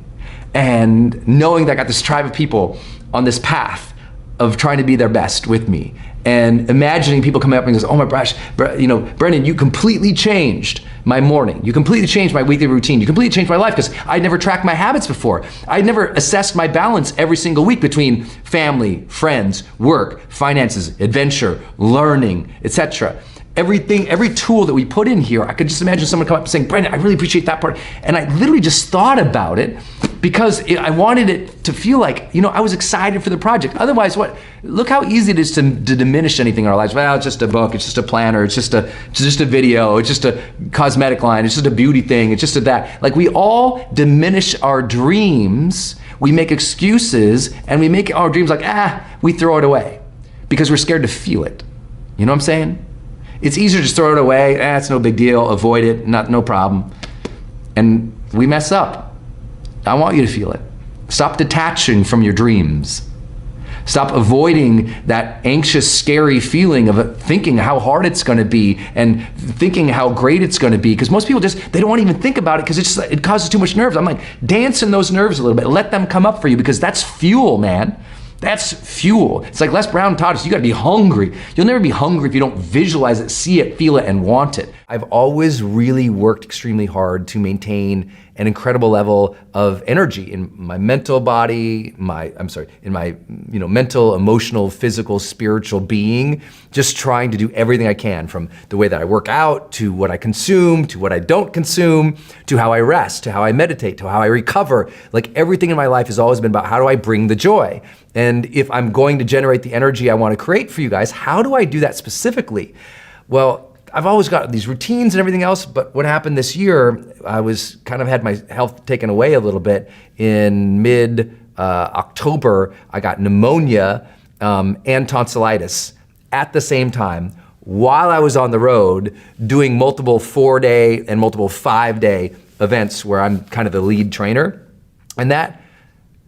and knowing that I got this tribe of people on this path of trying to be their best with me, and imagining people coming up and goes, oh my gosh, Brendon, you completely changed my morning. You completely changed my weekly routine. You completely changed my life because I'd never tracked my habits before. I'd never assessed my balance every single week between family, friends, work, finances, adventure, learning, etc. Everything, every tool that we put in here, I could just imagine someone come up saying, Brendon, I really appreciate that part. And I literally just thought about it because I wanted it to feel like, I was excited for the project. Otherwise, look how easy it is to diminish anything in our lives. Well, it's just a book, it's just a planner, it's just a video, it's just a cosmetic line, it's just a beauty thing, it's just a that. Like we all diminish our dreams, we make excuses, and we make our dreams like, we throw it away because we're scared to feel it. You know what I'm saying? It's easier to just throw it away, it's no big deal, avoid it, no problem. And we mess up. I want you to feel it. Stop detaching from your dreams. Stop avoiding that anxious, scary feeling of thinking how hard it's gonna be and thinking how great it's gonna be. Because most people they don't want to even think about it because it causes too much nerves. I'm like, dance in those nerves a little bit. Let them come up for you because that's fuel, man. That's fuel. It's like Les Brown taught us, you gotta be hungry. You'll never be hungry if you don't visualize it, see it, feel it, and want it. I've always really worked extremely hard to maintain an incredible level of energy in my mental body, in my mental, emotional, physical, spiritual being, just trying to do everything I can, from the way that I work out, to what I consume, to what I don't consume, to how I rest, to how I meditate, to how I recover. Like everything in my life has always been about how do I bring the joy? And if I'm going to generate the energy I want to create for you guys, how do I do that specifically? Well, I've always got these routines and everything else, but what happened this year, I was kind of had my health taken away a little bit. In mid-October, I got pneumonia and tonsillitis at the same time while I was on the road doing multiple 4-day and multiple 5-day events where I'm kind of the lead trainer. And that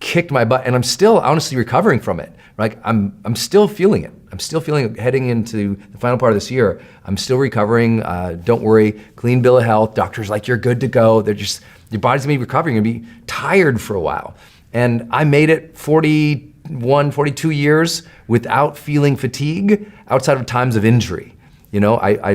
kicked my butt, and I'm still honestly recovering from it. Like I'm still feeling it. I'm still feeling it heading into the final part of this year. I'm still recovering. Don't worry, clean bill of health. Doctors like, you're good to go. They're just, your body's gonna be recovering. You're gonna be tired for a while. And I made it 41, 42 years without feeling fatigue outside of times of injury. You know, I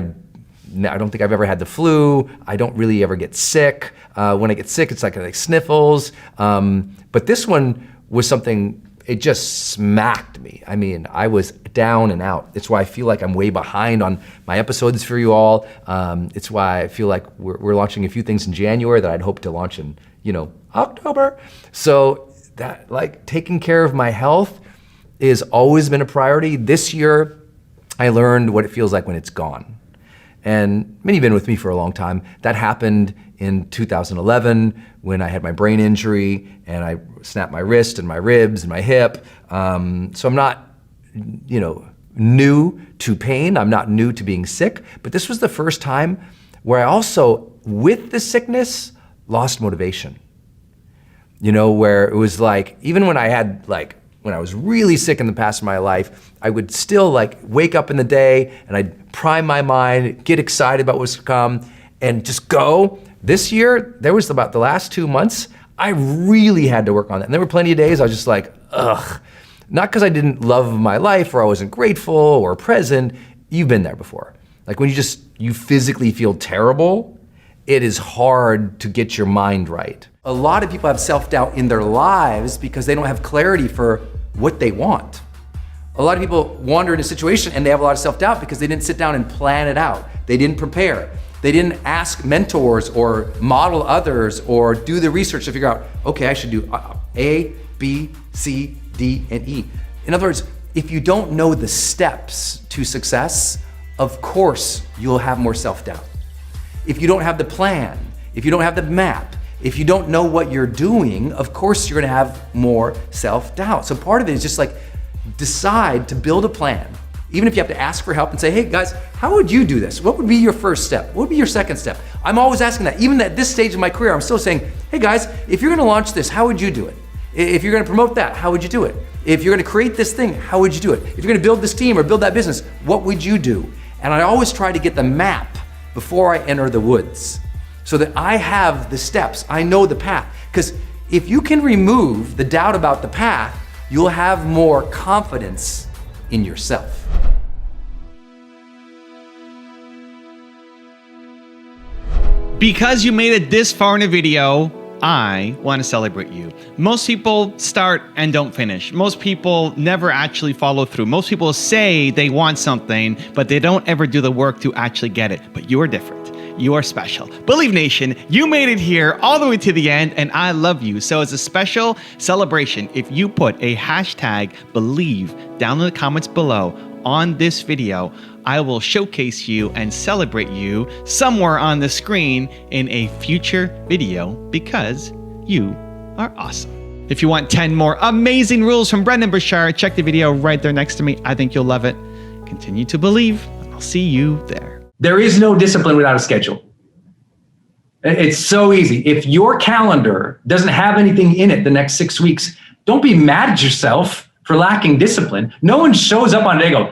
don't think I've ever had the flu. I don't really ever get sick. When I get sick, it's like sniffles. But this one was something, it just smacked me. I mean, I was down and out. It's why I feel like I'm way behind on my episodes for you all. It's why I feel like we're launching a few things in January that I'd hope to launch in, October. So that, like, taking care of my health has always been a priority. This year, I learned what it feels like when it's gone. And many have been with me for a long time. That happened in 2011 when I had my brain injury and I snapped my wrist and my ribs and my hip. So I'm not, new to pain. I'm not new to being sick. But this was the first time where I also, with the sickness, lost motivation. Where it was like, even when I had when I was really sick in the past of my life, I would still wake up in the day and I'd prime my mind, get excited about what's to come, and just go. This year, there was about the last 2 months, I really had to work on that. And there were plenty of days I was just like, ugh. Not because I didn't love my life or I wasn't grateful or present. You've been there before. Like when you physically feel terrible, it is hard to get your mind right. A lot of people have self-doubt in their lives because they don't have clarity for what they want. A lot of people wander in a situation and they have a lot of self-doubt because they didn't sit down and plan it out. They didn't prepare. They didn't ask mentors or model others or do the research to figure out, okay, I should do A, B, C, D, and E. In other words, if you don't know the steps to success, of course you'll have more self-doubt. If you don't have the plan, if you don't have the map, if you don't know what you're doing, of course you're gonna have more self-doubt. So part of it is just decide to build a plan. Even if you have to ask for help and say, hey guys, how would you do this? What would be your first step? What would be your second step? I'm always asking that. Even at this stage of my career, I'm still saying, hey guys, if you're gonna launch this, how would you do it? If you're gonna promote that, how would you do it? If you're gonna create this thing, how would you do it? If you're gonna build this team or build that business, what would you do? And I always try to get the map before I enter the woods so that I have the steps, I know the path. Because if you can remove the doubt about the path, you'll have more confidence in yourself. Because you made it this far in a video, I want to celebrate you. Most people start and don't finish. Most people never actually follow through. Most people say they want something, but they don't ever do the work to actually get it. But you are different. You are special. Believe Nation, you made it here all the way to the end, and I love you. So as a special celebration, if you put a hashtag Believe down in the comments below on this video, I will showcase you and celebrate you somewhere on the screen in a future video because you are awesome. If you want 10 more amazing rules from Brendon Burchard, check the video right there next to me. I think you'll love it. Continue to believe, and I'll see you there. There is no discipline without a schedule. It's so easy. If your calendar doesn't have anything in it the next 6 weeks, don't be mad at yourself for lacking discipline. No one shows up on a day and go,